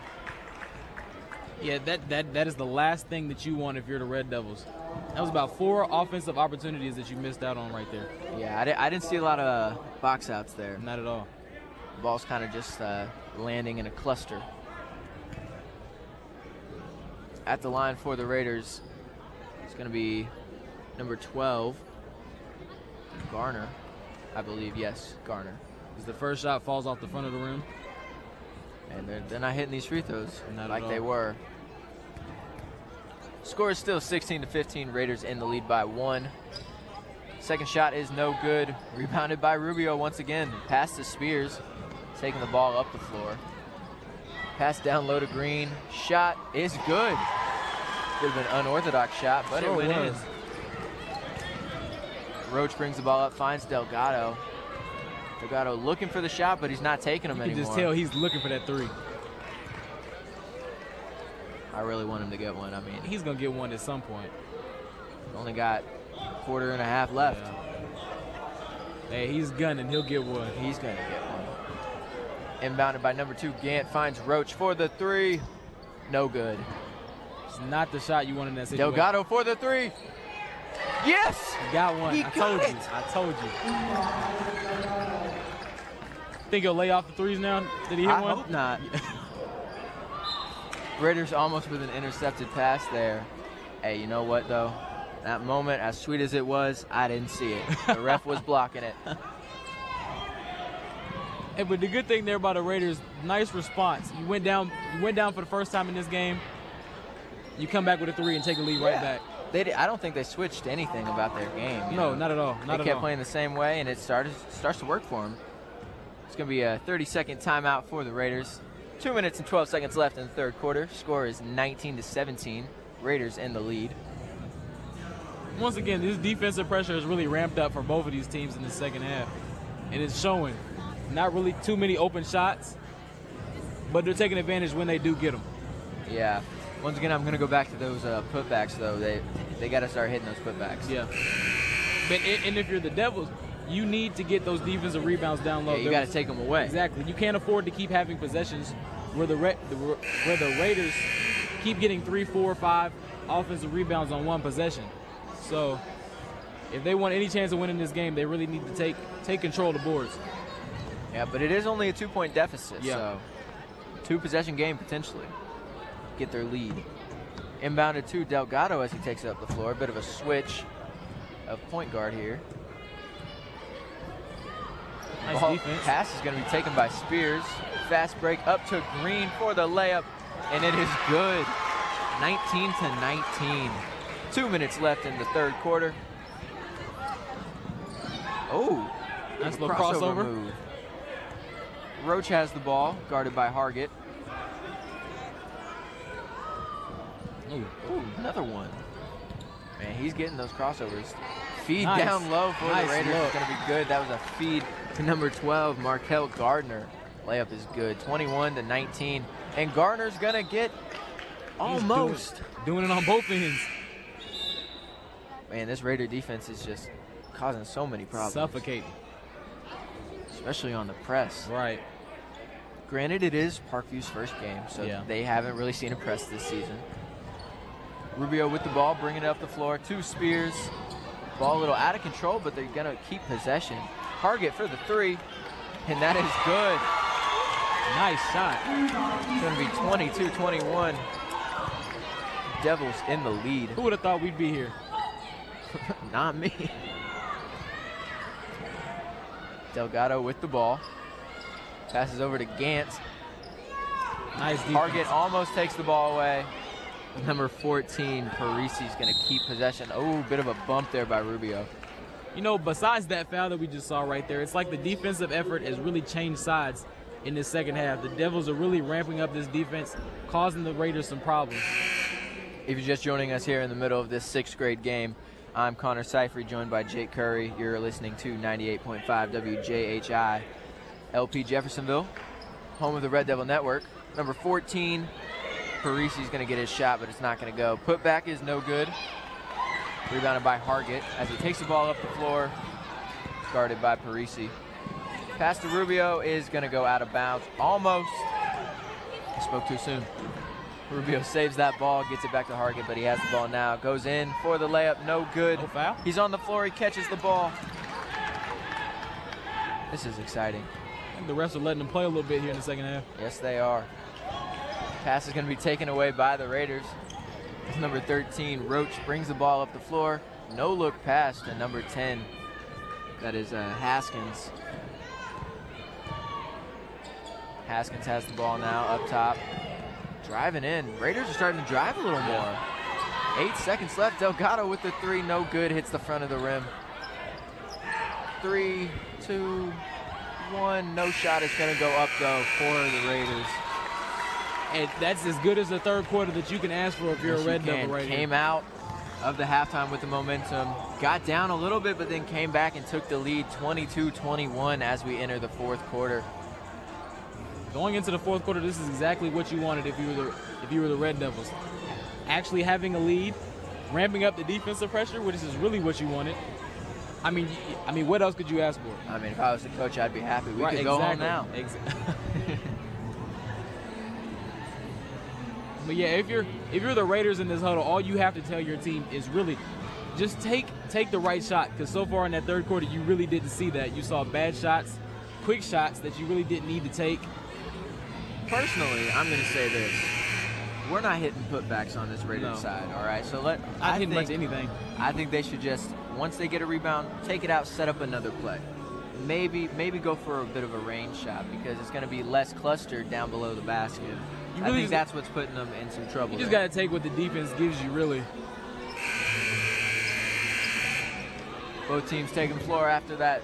Yeah, that is the last thing that you want if you're the Red Devils. That was about 4 offensive opportunities that you missed out on right there. Yeah, I didn't see a lot of box outs there. Not at all. The ball's kind of just landing in a cluster. At the line for the Raiders, it's going to be number 12, Garner, I believe. Yes, Garner. As the first shot falls off the front of the rim. And they're not hitting these free throws Not like at they all. were. Score is still 16-15. Raiders in the lead by 1. Second shot is no good. Rebounded by Rubio once again. Pass to Spears. Taking the ball up the floor. Pass down low to Green. Shot is good. Could have been an unorthodox shot, but Sure it went in. was. Roach brings the ball up, finds Delgado. Delgado looking for the shot, but he's not taking them You anymore. can just tell he's looking for that 3. I really want him to get one. I mean, He's going to get one at some point. only got a quarter and a half left. Yeah. Hey, he's gunning. He'll get one. He's going to get one. Inbounded by number 2, Gant finds Roach for the 3. No good. It's not the shot you want in that situation. Delgado for the 3. Yes! He got one. He I got told it. you. I told you. Think he'll lay off the 3s now? Did he hit I one? hope not. Raiders almost with an intercepted pass there. Hey, you know what though? That moment, as sweet as it was, I didn't see it. The ref was blocking it. Hey, but the good thing there about the Raiders, nice response. You went down for the first time in this game. You come back with a 3 and take a lead right back. I don't think they switched anything about their game. you No, know? not at all. Not They at kept all. playing the same way, and it starts to work for them. It's going to be a 30-second timeout for the Raiders. 2 minutes and 12 seconds left in the third quarter. Score is 19-17. Raiders in the lead. Once again, this defensive pressure is really ramped up for both of these teams in the second half. And it's showing. Not really too many open shots, but they're taking advantage when they do get them. Yeah. Once again, I'm going to go back to those putbacks, though. They got to start hitting those putbacks. Yeah. And if you're the Devils, you need to get those defensive rebounds down low. Yeah, you got to take them away. Exactly. You can't afford to keep having possessions where the Raiders keep getting 3, 4, 5 offensive rebounds on one possession. So if they want any chance of winning this game, they really need to take control of the boards. Yeah, but it is only a 2-point deficit, Yeah. so 2-possession game potentially. Get their lead. Inbounded to Delgado as he takes it up the floor. A bit of a switch of point guard here. Nice Ball defense. pass is going to be taken by Spears. Fast break up to Green for the layup, and it is good. 19-19. 2 minutes left in the third quarter. Oh, nice little crossover move. Roach has the ball, guarded by Hargett. Ooh, another one. Man, he's getting those crossovers. Feed Nice. down low for Nice the Raiders. look. It's going to be good. That was a feed to number 12, Markel Gardner. Layup is good. 21-19. And Gardner's going to get almost. Doing it on both ends. Man, this Raider defense is just causing so many problems. Suffocating. Especially on the press. Right. Granted, it is Parkview's first game, so Yeah. they haven't really seen a press this season. Rubio with the ball, bringing it up the floor to Spears. Ball a little out of control, but they're going to keep possession. Hargett for the three, and that is good. Nice shot. It's going to be 22-21. Devils in the lead. Who would have thought we'd be here? Not me. Delgado with the ball. Passes over to Gantz. Nice defense. Hargett almost takes the ball away. Number 14, Parisi's going to keep possession. Oh, bit of a bump there by Rubio. You know, besides that foul that we just saw right there, it's like the defensive effort has really changed sides in this second half. The Devils are really ramping up this defense, causing the Raiders some problems. If you're just joining us here in the middle of this sixth grade game, I'm Connor Seifert, joined by Jake Curry. You're listening to 98.5 WJHI, LP Jeffersonville, home of the Red Devil Network. Number 14, Parisi's going to get his shot, but it's not going to go. Putback is no good. Rebounded by Hargett as he takes the ball up the floor, guarded by Parisi. Pass to Rubio is going to go out of bounds. Almost. I spoke too soon. Rubio saves that ball, gets it back to Hargett, but he has the ball now. Goes in for the layup, no good. No foul? He's on the floor, he catches the ball. This is exciting. I think the refs are letting them play a little bit here in the second half. Yes, they are. Pass is going to be taken away by the Raiders. Number 13, Roach, brings the ball up the floor. No look pass to number 10. That is Haskins. Haskins has the ball now up top. Driving in. Raiders are starting to drive a little more. 8 seconds left. Delgado with the three. No good. Hits the front of the rim. 3, 2, 1. No shot. It's going to go up, though, for the Raiders. And that's as good as the third quarter that you can ask for if you're a Red Devil right here. Came out of the halftime with the momentum. Got down a little bit, but then came back and took the lead 22-21 as we enter the fourth quarter. Going into the fourth quarter, this is exactly what you wanted if you were the Red Devils. Actually having a lead, ramping up the defensive pressure, which is really what you wanted. I mean, what else could you ask for? I mean, if I was the coach, I'd be happy. We could go home now. But yeah, if you're the Raiders in this huddle, all you have to tell your team is really just take the right shot, because so far in that third quarter, you really didn't see that. You saw bad shots, quick shots that you really didn't need to take. Personally, I'm going to say this. We're not hitting putbacks on this Raiders side, all right? So I think much anything. I think they should just, once they get a rebound, take it out, set up another play. Maybe go for a bit of a range shot, because it's going to be less clustered down below the basket. I think that's what's putting them in some trouble. You just got to take what the defense gives you, really. Both teams taking the floor after that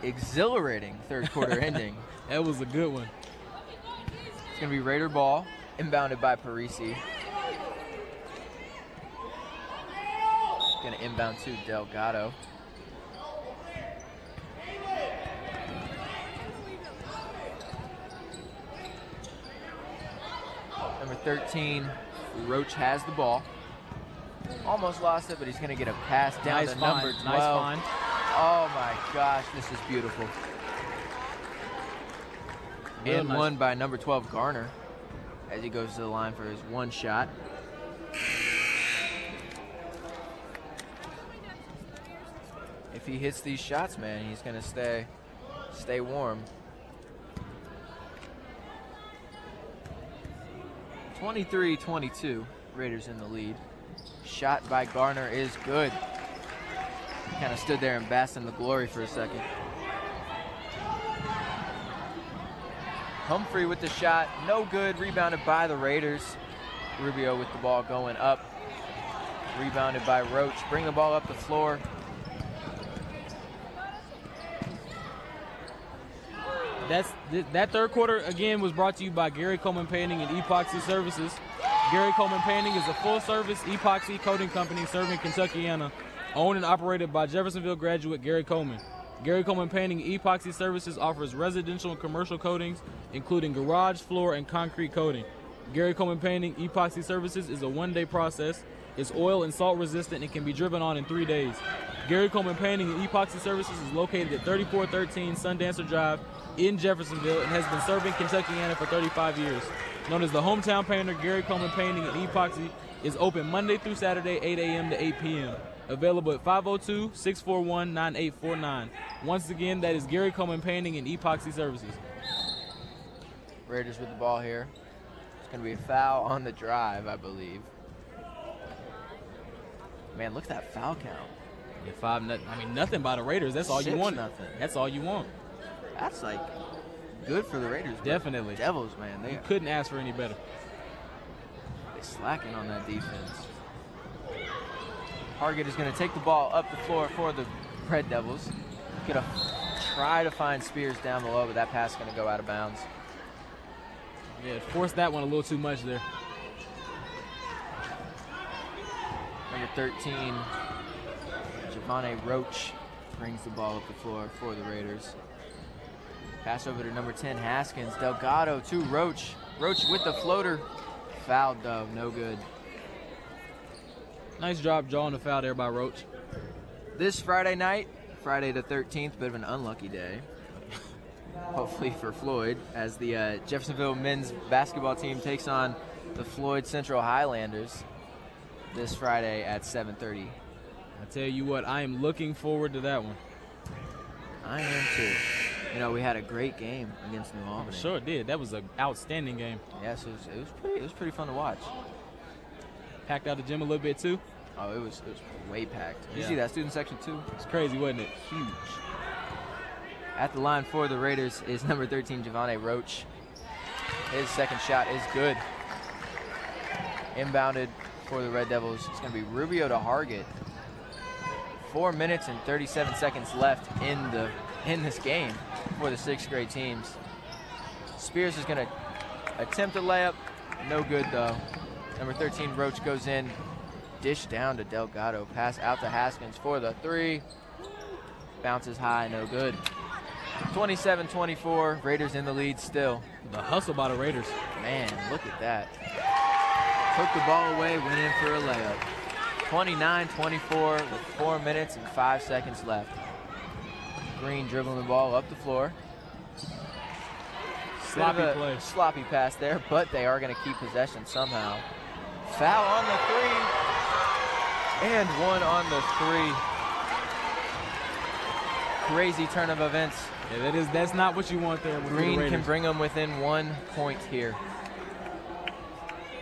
exhilarating third quarter ending. That was a good one. It's going to be Raider ball, inbounded by Parisi. Going to inbound to Delgado. Number 13, Roach has the ball. Almost lost it, but he's going to get a pass down to number 12. Nice find. Oh my gosh, this is beautiful. And nice. won by number 12, Garner. as he goes to the line for his one shot. If he hits these shots, man, he's going to stay warm. 23-22, Raiders in the lead. Shot by Garner is good. Kind of stood there and basked in the glory for a second. Humphrey with the shot, no good, rebounded by the Raiders. Rubio with the ball going up. Rebounded by Roach, bring the ball up the floor. That third quarter, again, was brought to you by Gary Coleman Painting and Epoxy Services. Gary Coleman Painting is a full-service epoxy coating company serving Kentuckiana, owned and operated by Jeffersonville graduate Gary Coleman. Gary Coleman Painting and Epoxy Services offers residential and commercial coatings, including garage, floor, and concrete coating. Gary Coleman Painting Epoxy Services is a one-day process. It's oil and salt resistant and can be driven on in 3 days. Gary Coleman Painting and Epoxy Services is located at 3413 Sundancer Drive in Jeffersonville and has been serving Kentuckiana for 35 years. Known as the hometown painter, Gary Coleman Painting and Epoxy is open Monday through Saturday, 8 a.m. to 8 p.m. Available at 502-641-9849. Once again, that is Gary Coleman Painting and Epoxy Services. Raiders with the ball here. It's going to be a foul on the drive, I believe. Man, look at that foul count. Yeah, 5-0. I mean, nothing by the Raiders. That's all you want. 6-0. That's all you want. That's like good for the Raiders. Definitely. Devils, man. They couldn't ask for any better. They slacking on that defense. Hargett is going to take the ball up the floor for the Red Devils. Going to try to find Spears down below, but that pass is going to go out of bounds. Yeah, forced that one a little too much there. Number 13, Javante Roach brings the ball up the floor for the Raiders. Pass over to number 10, Haskins. Delgado to Roach. Roach with the floater. Fouled though, no good. Nice job drawing the foul there by Roach. This Friday night, Friday the 13th, bit of an unlucky day. Hopefully for Floyd, as the Jeffersonville men's basketball team takes on the Floyd Central Highlanders this Friday at 7:30. I tell you what, I am looking forward to that one. I am too. You know, we had a great game against New Albany. Sure did. That was an outstanding game. Yes, it was pretty fun to watch. Packed out the gym a little bit too. Oh, it was way packed. Did you Yeah. see that student section too? It's crazy, wasn't it? Huge. At the line for the Raiders is number 13, Javante Roach. His second shot is good. Inbounded for the Red Devils. It's going to be Rubio to Hargett. 4 minutes and 37 seconds left in this game for the sixth grade teams. Spears is going to attempt a layup. No good though. Number 13, Roach goes in. Dish down to Delgado. Pass out to Haskins for the three. Bounces high, no good. 27-24, Raiders in the lead still. The hustle by the Raiders. Man, look at that. Took the ball away, went in for a layup. 29-24 with 4 minutes and 5 seconds left. Green dribbling the ball up the floor. Sloppy play. Sloppy pass there, but they are going to keep possession somehow. Foul on the three. And one on the three. Crazy turn of events. Yeah, that's not what you want there. Green can bring them within 1 point here.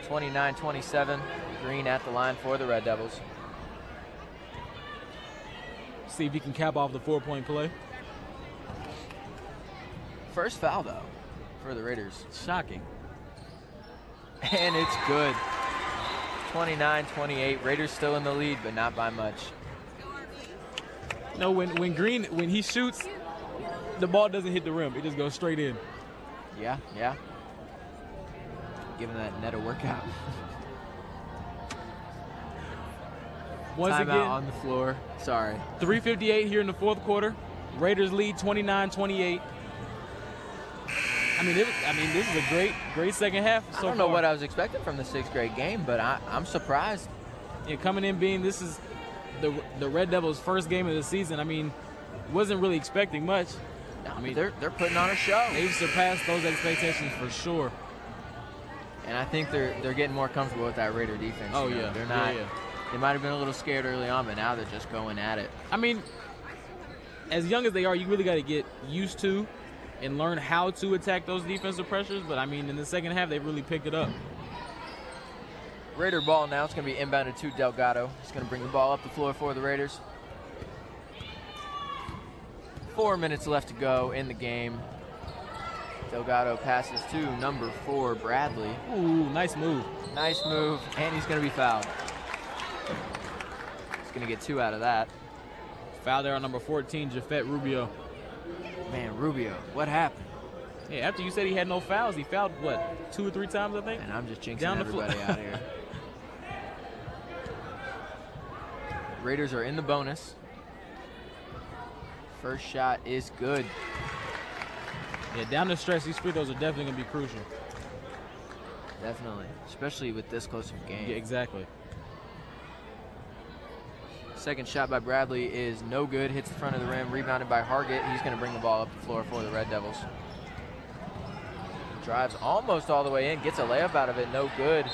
29-27. Green at the line for the Red Devils. See if he can cap off the 4-point play. First foul, though, for the Raiders. Shocking. And it's good. 29-28. Raiders still in the lead, but not by much. No, when Green, when he shoots, the ball doesn't hit the rim. It just goes straight in. Yeah. Giving that net a workout. Once Timeout again, on the floor. Sorry. 3:58 here in the fourth quarter. Raiders lead 29-28. I mean, this is a great second half so far. I don't know what I was expecting from the sixth grade game, but I'm surprised. Yeah, coming in being this is the Red Devils' first game of the season. I mean, wasn't really expecting much. I mean, they're putting on a show. They've surpassed those expectations for sure. And I think they're getting more comfortable with that Raider defense. Oh, you know? yeah. They're not. Yeah. They might have been a little scared early on, but now they're just going at it. I mean, as young as they are, you really got to get used to and learn how to attack those defensive pressures. But, I mean, in the second half, they really picked it up. Raider ball now. It's going to be inbounded to Delgado. He's going to bring the ball up the floor for the Raiders. 4 minutes left to go in the game. Delgado passes to number 4, Bradley. Ooh, nice move. Nice move, and he's going to be fouled. He's going to get 2 out of that. Foul there on number 14, Jafet Rubio. Man, Rubio, what happened? Yeah, after you said he had no fouls, he fouled, what, 2 or 3 times, I think? And I'm just jinxing Down the everybody out here. Raiders are in the bonus. First shot is good. Yeah, down the stretch, these free throws are definitely going to be crucial. Definitely, especially with this close of a game. Yeah, exactly. Second shot by Bradley is no good. Hits the front of the rim, rebounded by Hargett. He's going to bring the ball up the floor for the Red Devils. Drives almost all the way in, gets a layup out of it, no good.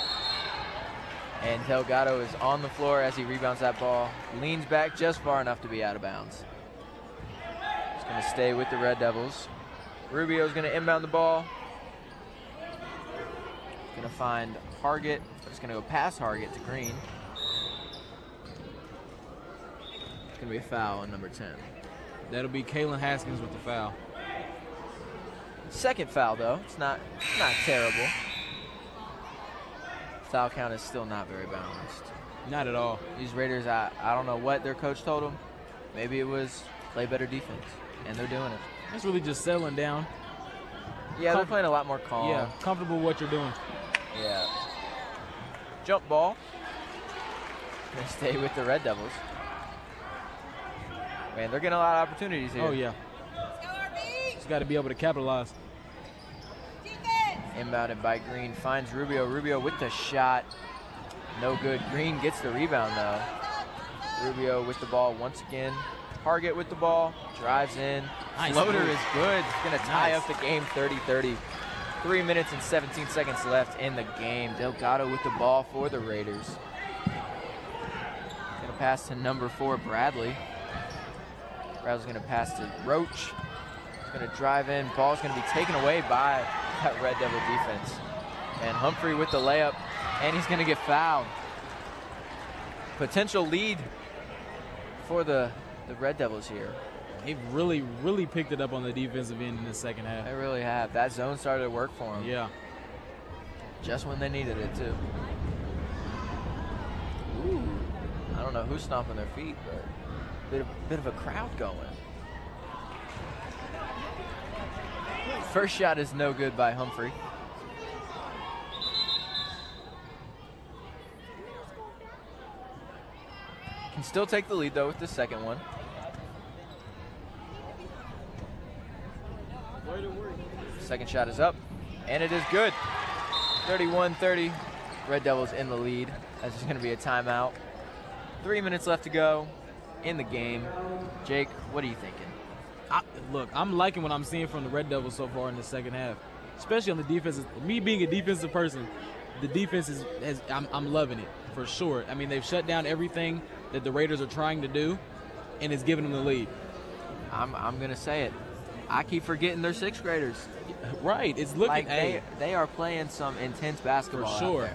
And Delgado is on the floor as he rebounds that ball. Leans back just far enough to be out of bounds. He's going to stay with the Red Devils. Rubio's going to inbound the ball. Going to find Hargett. He's going to go past Hargett to Green. It's going to be a foul on number 10. That'll be Kalen Haskins with the foul. Second foul, though. It's not terrible. Foul count is still not very balanced. Not at all. These Raiders, I don't know what their coach told them. Maybe it was play better defense, and they're doing it. It's really just settling down. Yeah, they're playing a lot more calm. Yeah, comfortable with what you're doing. Yeah. Jump ball. Gonna stay with the Red Devils. Man, they're getting a lot of opportunities here. Oh, yeah. Just got to be able to capitalize. Inbounded by Green, finds Rubio. Rubio with the shot. No good. Green gets the rebound, though. Rubio with the ball once again. Hargett with the ball. Drives in. Nice Floater move. is good. It's going to tie Nice. up the game 30-30. 3 minutes and 17 seconds left in the game. Delgado with the ball for the Raiders. Going to pass to number 4, Bradley. Bradley's going to pass to Roach. He's going to drive in. Ball's going to be taken away by that Red Devil defense. And Humphrey with the layup, and he's going to get fouled. Potential lead for the Red Devils here. They've really, really picked it up on the defensive end in the second half. They really have. That zone started to work for them. Yeah. Just when they needed it, too. Ooh. I don't know who's stomping their feet, but bit of a crowd going. First shot is no good by Humphrey. Can still take the lead, though, with the second one. Second shot is up, and it is good. 31-30. Red Devils in the lead. That's just going to be a timeout. 3 minutes left to go in the game. Jake, what are you thinking? Look, I'm liking what I'm seeing from the Red Devils so far in the second half, especially on the defense. Me being a defensive person, the defense I'm loving it for sure. I mean, they've shut down everything that the Raiders are trying to do, and it's giving them the lead. I'm going to say it. I keep forgetting they're sixth graders. Right, it's looking like they are playing some intense basketball for sure. out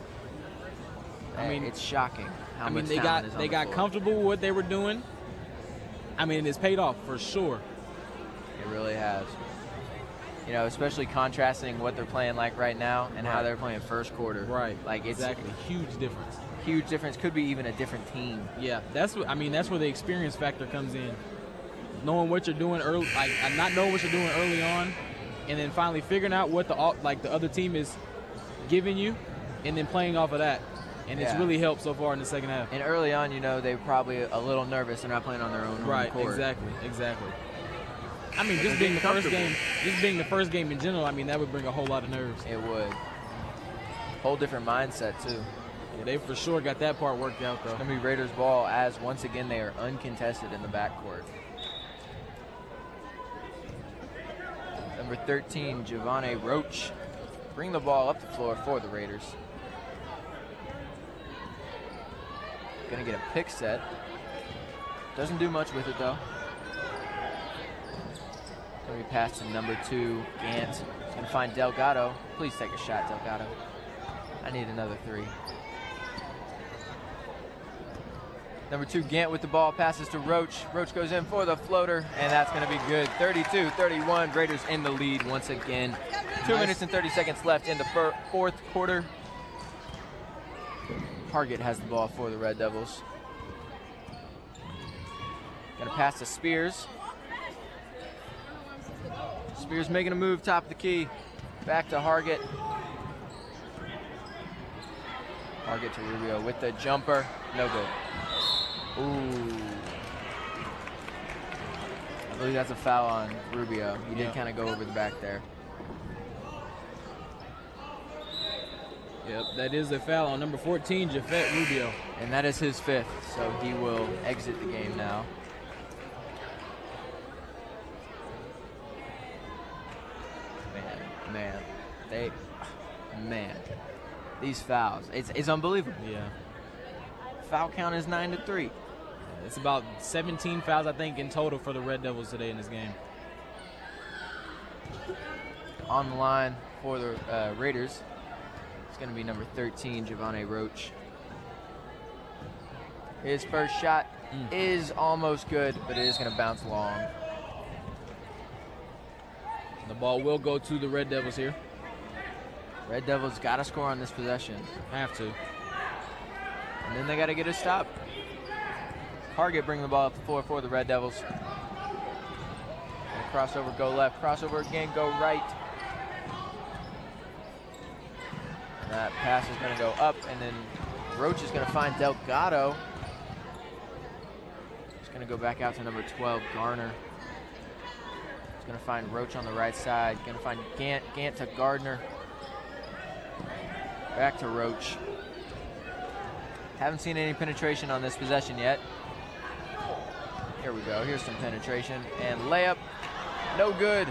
there. I mean, it's shocking how much they talent is on the got floor. comfortable with what they were doing. I mean, it's paid off for sure. It really has. You know, especially contrasting what they're playing like right now and how they're playing first quarter. Right. Like it's exactly huge difference. Huge difference. Could be even a different team. Yeah, that's where the experience factor comes in. Knowing what you're doing early, like not knowing what you're doing early on, and then finally figuring out what the other team is giving you, and then playing off of that. And it's really helped so far in the second half. And early on, you know, they're probably a little nervous. They're not playing on their own right, court. Exactly. I mean, just being the first game in general, I mean, that would bring a whole lot of nerves. It would. Whole different mindset, too. Yeah, they for sure got that part worked out, though. It's going to be Raiders ball as, once again, they are uncontested in the backcourt. Number 13, Giovanni Roach bring the ball up the floor for the Raiders. Gonna get a pick set. Doesn't do much with it though. Gonna be passed to number 2, Gant. He's gonna find Delgado. Please take a shot, Delgado. I need another 3. Number 2, Gant with the ball, passes to Roach. Roach goes in for the floater, and that's gonna be good. 32-31, Raiders in the lead once again. 2 minutes and 30 seconds left in the fourth quarter. Target has the ball for the Red Devils. Gonna pass to Spears. Spears making a move, top of the key. Back to Hargett. Hargett to Rubio with the jumper. No good. Ooh. I believe that's a foul on Rubio. He did kind of go over the back there. Yep, that is a foul on number 14, Jafet Rubio. And that is his 5th, so he will exit the game now. Man, these fouls, it's unbelievable. Yeah. Foul count is 9-3. It's about 17 fouls, I think, in total for the Red Devils today in this game. On the line for the Raiders, it's going to be number 13, Giovanni Roach. His first shot is almost good, but it is going to bounce long. The ball will go to the Red Devils here. Red Devils got to score on this possession. Have to. And then they got to get a stop. Hargett bring the ball up the floor for the Red Devils. Crossover, go left. Crossover again, go right. And that pass is going to go up, and then Roach is going to find Delgado. He's going to go back out to number 12, Garner. He's going to find Roach on the right side. Going to find Gant. Gant to Gardner. Back to Roach. Haven't seen any penetration on this possession yet. Here we go. Here's some penetration. And layup. No good.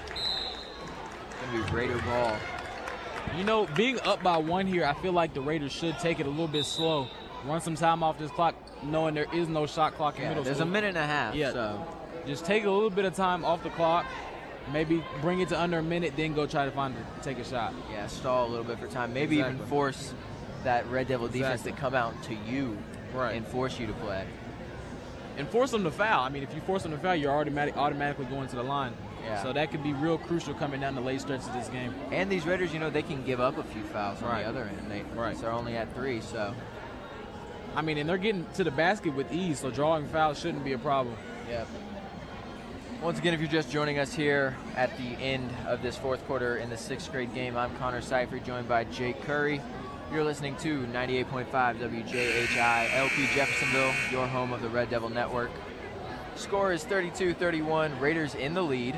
It's going to be Raider ball. You know, being up by 1 here, I feel like the Raiders should take it a little bit slow. Run some time off this clock, knowing there is no shot clock in middle school. There's a minute and a half. Yeah. So just take a little bit of time off the clock. Maybe bring it to under a minute, then go try to take a shot. Yeah, stall a little bit for time. Maybe even force that Red Devil defense to come out to you and force you to play. And force them to foul. I mean, if you force them to foul, you're automatically going to the line. Yeah. So that could be real crucial coming down the late stretch of this game. And these Raiders, you know, they can give up a few fouls on the other end. They're only at 3, so. I mean, and they're getting to the basket with ease, so drawing fouls shouldn't be a problem. Yeah. Once again, if you're just joining us here at the end of this fourth quarter in the 6th grade game, I'm Connor Seifert, joined by Jake Curry. You're listening to 98.5 WJHI, LP Jeffersonville, your home of the Red Devil Network. Score is 32-31, Raiders in the lead.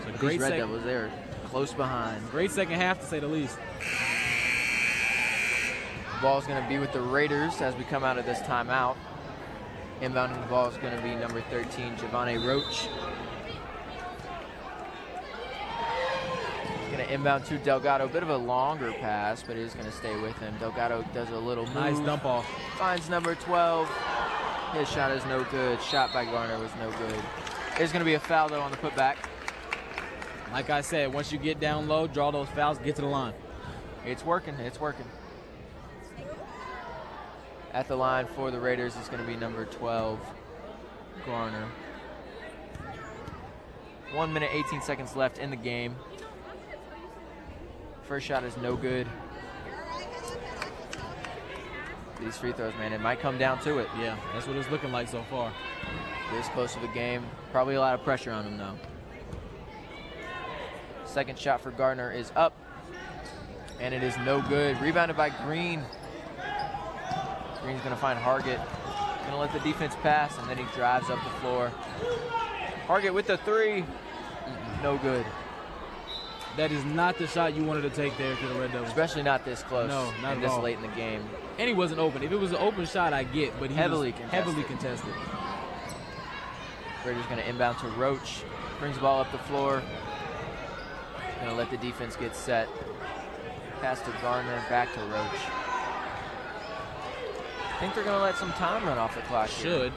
So These Red Devils, they're close behind. Great second half, to say the least. The ball's going to be with the Raiders as we come out of this timeout. Inbounding the ball is going to be number 13, Giovanni Roach. Going to inbound to Delgado. A bit of a longer pass, but it is going to stay with him. Delgado does a little move. Nice dump off. Finds number 12. His shot is no good. Shot by Garner was no good. There's going to be a foul, though, on the putback. Like I said, once you get down low, draw those fouls, get to the line. It's working. It's working. At the line for the Raiders is going to be number 12, Garner. 1 minute, 18 seconds left in the game. First shot is no good. These free throws, man, it might come down to it. Yeah, that's what it's looking like so far. This close to the game. Probably a lot of pressure on him, though. Second shot for Gardner is up, and it is no good. Rebounded by Green. Green's going to find Hargett. Going to let the defense pass, and then he drives up the floor. Hargett with the 3. No good. That is not the shot you wanted to take there to the Red Devils. Especially not this close. No, not and at this all. late in the game. And he wasn't open. If it was an open shot, I get, but he Heavily was contested. heavily contested. Raiders going to inbound to Roach. Brings the ball up the floor. Gonna let the defense get set. Pass to Garner, back to Roach. I think they're gonna let some time run off the clock here. Should.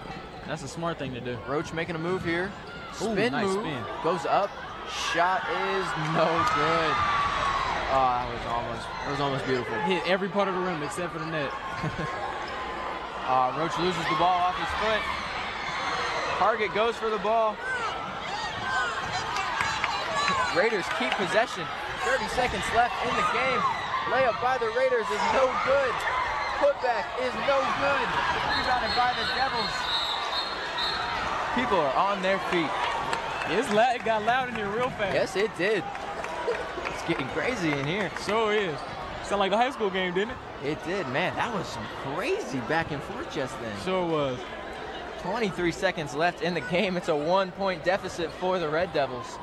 That's a smart thing to do. Roach making a move here. Spin nice move. spin. Goes up. Shot is no good. Oh, it was almost beautiful. Hit every part of the rim except for the net. Roach loses the ball off his foot. Target goes for the ball. Raiders keep possession. 30 seconds left in the game. Layup by the Raiders is no good. Putback is no good. Rebounded by the Devils. People are on their feet. It got loud in here real fast. Yes, it did. It's getting crazy in here. Sure is. Sound like a high school game, didn't it? It did, man. That was some crazy back and forth just then. Sure was. 23 seconds left in the game. It's a 1-point deficit for the Red Devils.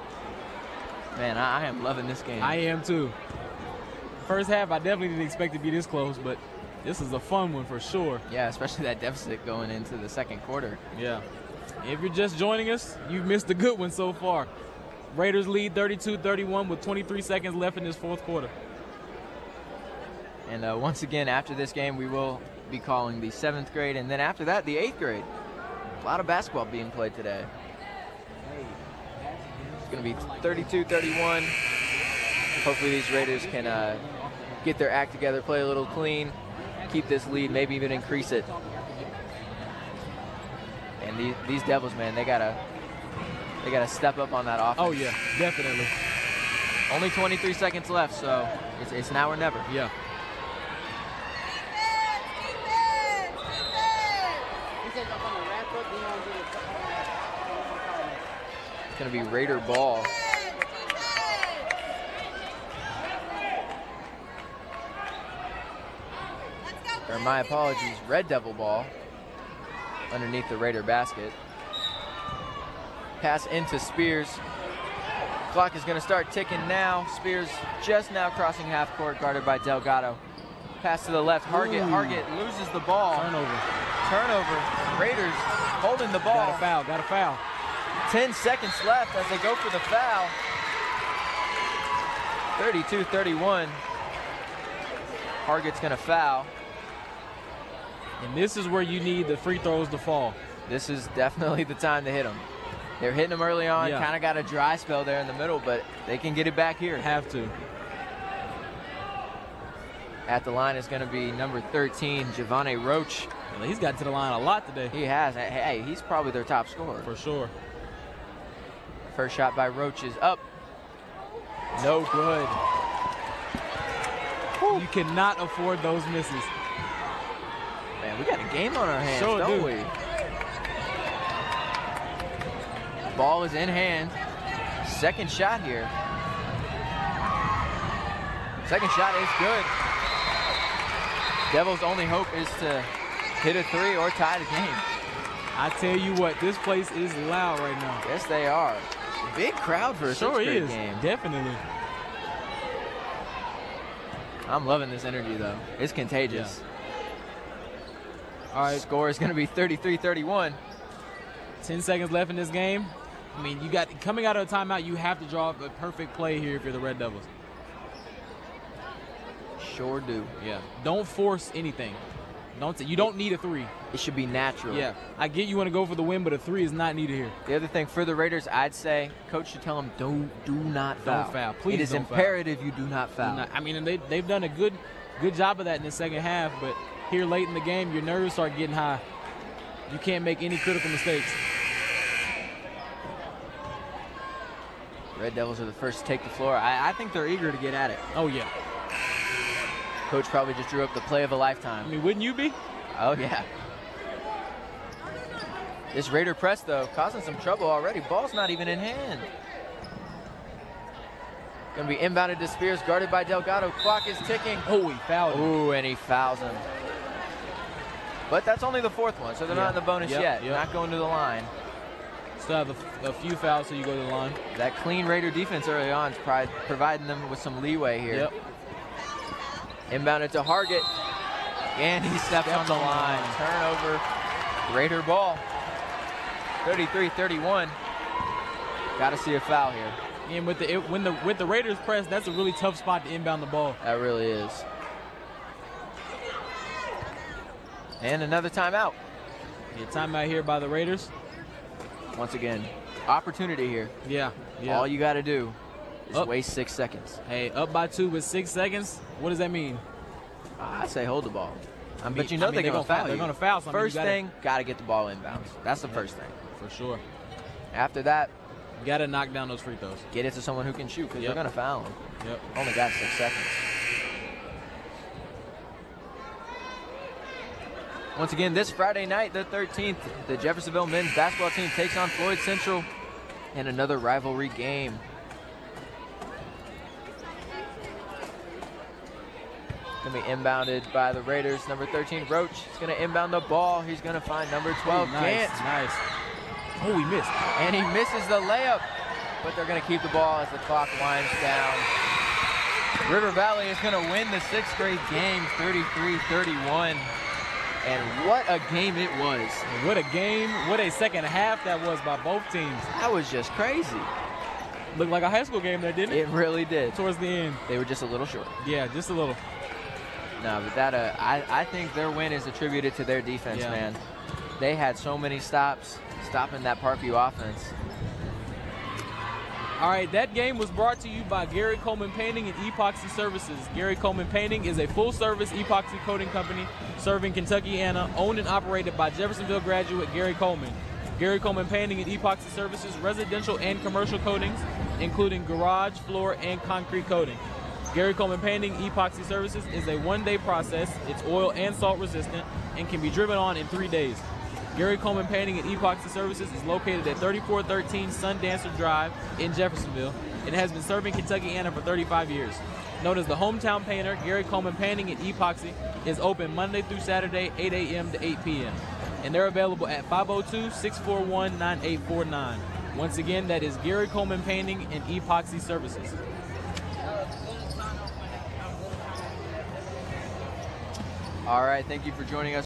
Man, I am loving this game. I am too. First half, I definitely didn't expect it to be this close, but this is a fun one for sure. Yeah, especially that deficit going into the second quarter. Yeah. If you're just joining us, you've missed a good one so far. Raiders lead 32-31 with 23 seconds left in this fourth quarter. And once again, after this game, we will be calling the 7th grade, and then after that, the 8th grade. A lot of basketball being played today. It's going to be 32-31. Hopefully these Raiders can get their act together, play a little clean, keep this lead, maybe even increase it. And these Devils, man, they gotta step up on that offense. Oh yeah, definitely. Only 23 seconds left, so it's now or never. Yeah. It's gonna be Raider ball. Or my apologies, Red Devil ball underneath the Raider basket. Pass into Spears. Clock is going to start ticking now. Spears just now crossing half court, guarded by Delgado. Pass to the left. Hargett loses the ball. Turnover. Raiders holding the ball. Got a foul. 10 seconds left as they go for the foul. 32-31. Hargett's going to foul. And this is where you need the free throws to fall. This is definitely the time to hit them. They're hitting them early on, kind of got a dry spell there in the middle, but they can get it back here. Have to. At the line is going to be number 13, Giovanni Roach. Well, he's gotten to the line a lot today. He has. Hey, he's probably their top scorer. For sure. First shot by Roach is up. No good. You cannot afford those misses. Man, we got a game on our hands, Sure don't do. we? Ball is in hand. Second shot here. Second shot is good. Devils' only hope is to hit a three or tie the game. I tell you what, this place is loud right now. Yes, they are. Big crowd for a sixth grade game. Definitely. I'm loving this energy, though. It's contagious. All right. Score is going to be 33-31. 10 seconds left in this game. I mean, you got coming out of a timeout, you have to draw up a perfect play here if you're the Red Devils. Sure do. Yeah. Don't force anything. You don't need a three. It should be natural. Yeah. I get you want to go for the win, but a three is not needed here. The other thing for the Raiders, I'd say, coach should tell them, do not foul. Don't foul. Please It is don't imperative you do not foul. I mean, and they've done a good job of that in the second half, but here late in the game, your nerves start getting high. You can't make any critical mistakes. Red Devils are the first to take the floor. I think they're eager to get at it. Oh, yeah. Coach probably just drew up the play of a lifetime. I mean, wouldn't you be? Oh, yeah. This Raider press, though, causing some trouble already. Ball's not even in hand. Going to be inbounded to Spears, guarded by Delgado. Clock is ticking. Oh, he fouled him. Ooh, and he fouls him. But that's only the fourth one, so they're not in the bonus yet. Not going to the line. Still have a few fouls, so you go to the line. That clean Raider defense early on is providing them with some leeway here. Yep. Inbounded to Hargett, and he steps on the line. Turnover, Raider ball. 33-31. Got to see a foul here. And with the Raiders press, that's a really tough spot to inbound the ball. That really is. And another timeout. Yeah, timeout here by the Raiders. Once again, opportunity here. Yeah. All you got to do is waste 6 seconds. Hey, up by 2 with 6 seconds. What does that mean? I say hold the ball. But you know they're going to foul you. They're going to foul. So first thing, got to get the ball inbounds. That's the first thing. For sure. After that, you got to knock down those free throws. Get it to someone who can shoot because they're going to foul them. Yep. Only got 6 seconds. Once again, this Friday night, the 13th, the Jeffersonville men's basketball team takes on Floyd Central in another rivalry game. Going to be inbounded by the Raiders. Number 13, Roach, is going to inbound the ball. He's going to find number 12, Gant. Nice. Oh, he missed. And he misses the layup, but they're going to keep the ball as the clock winds down. River Valley is going to win the 6th grade game, 33-31. And what a game it was. What a game. What a second half that was by both teams. That was just crazy. Looked like a high school game there, didn't it? It really did. Towards the end. They were just a little short. Yeah, just a little. No, but that I think their win is attributed to their defense, man. They had so many stops, stopping that Parkview offense. All right, that game was brought to you by Gary Coleman Painting and Epoxy Services. Gary Coleman Painting is a full-service epoxy coating company serving Kentuckiana, owned and operated by Jeffersonville graduate Gary Coleman. Gary Coleman Painting and Epoxy Services, residential and commercial coatings, including garage, floor, and concrete coating. Gary Coleman Painting Epoxy Services is a one-day process. It's oil and salt resistant and can be driven on in 3 days. Gary Coleman Painting and Epoxy Services is located at 3413 Sundancer Drive in Jeffersonville. It has been serving Kentuckiana for 35 years. Known as the hometown painter, Gary Coleman Painting and Epoxy is open Monday through Saturday, 8 a.m. to 8 p.m. And they're available at 502-641-9849. Once again, that is Gary Coleman Painting and Epoxy Services. All right, thank you for joining us.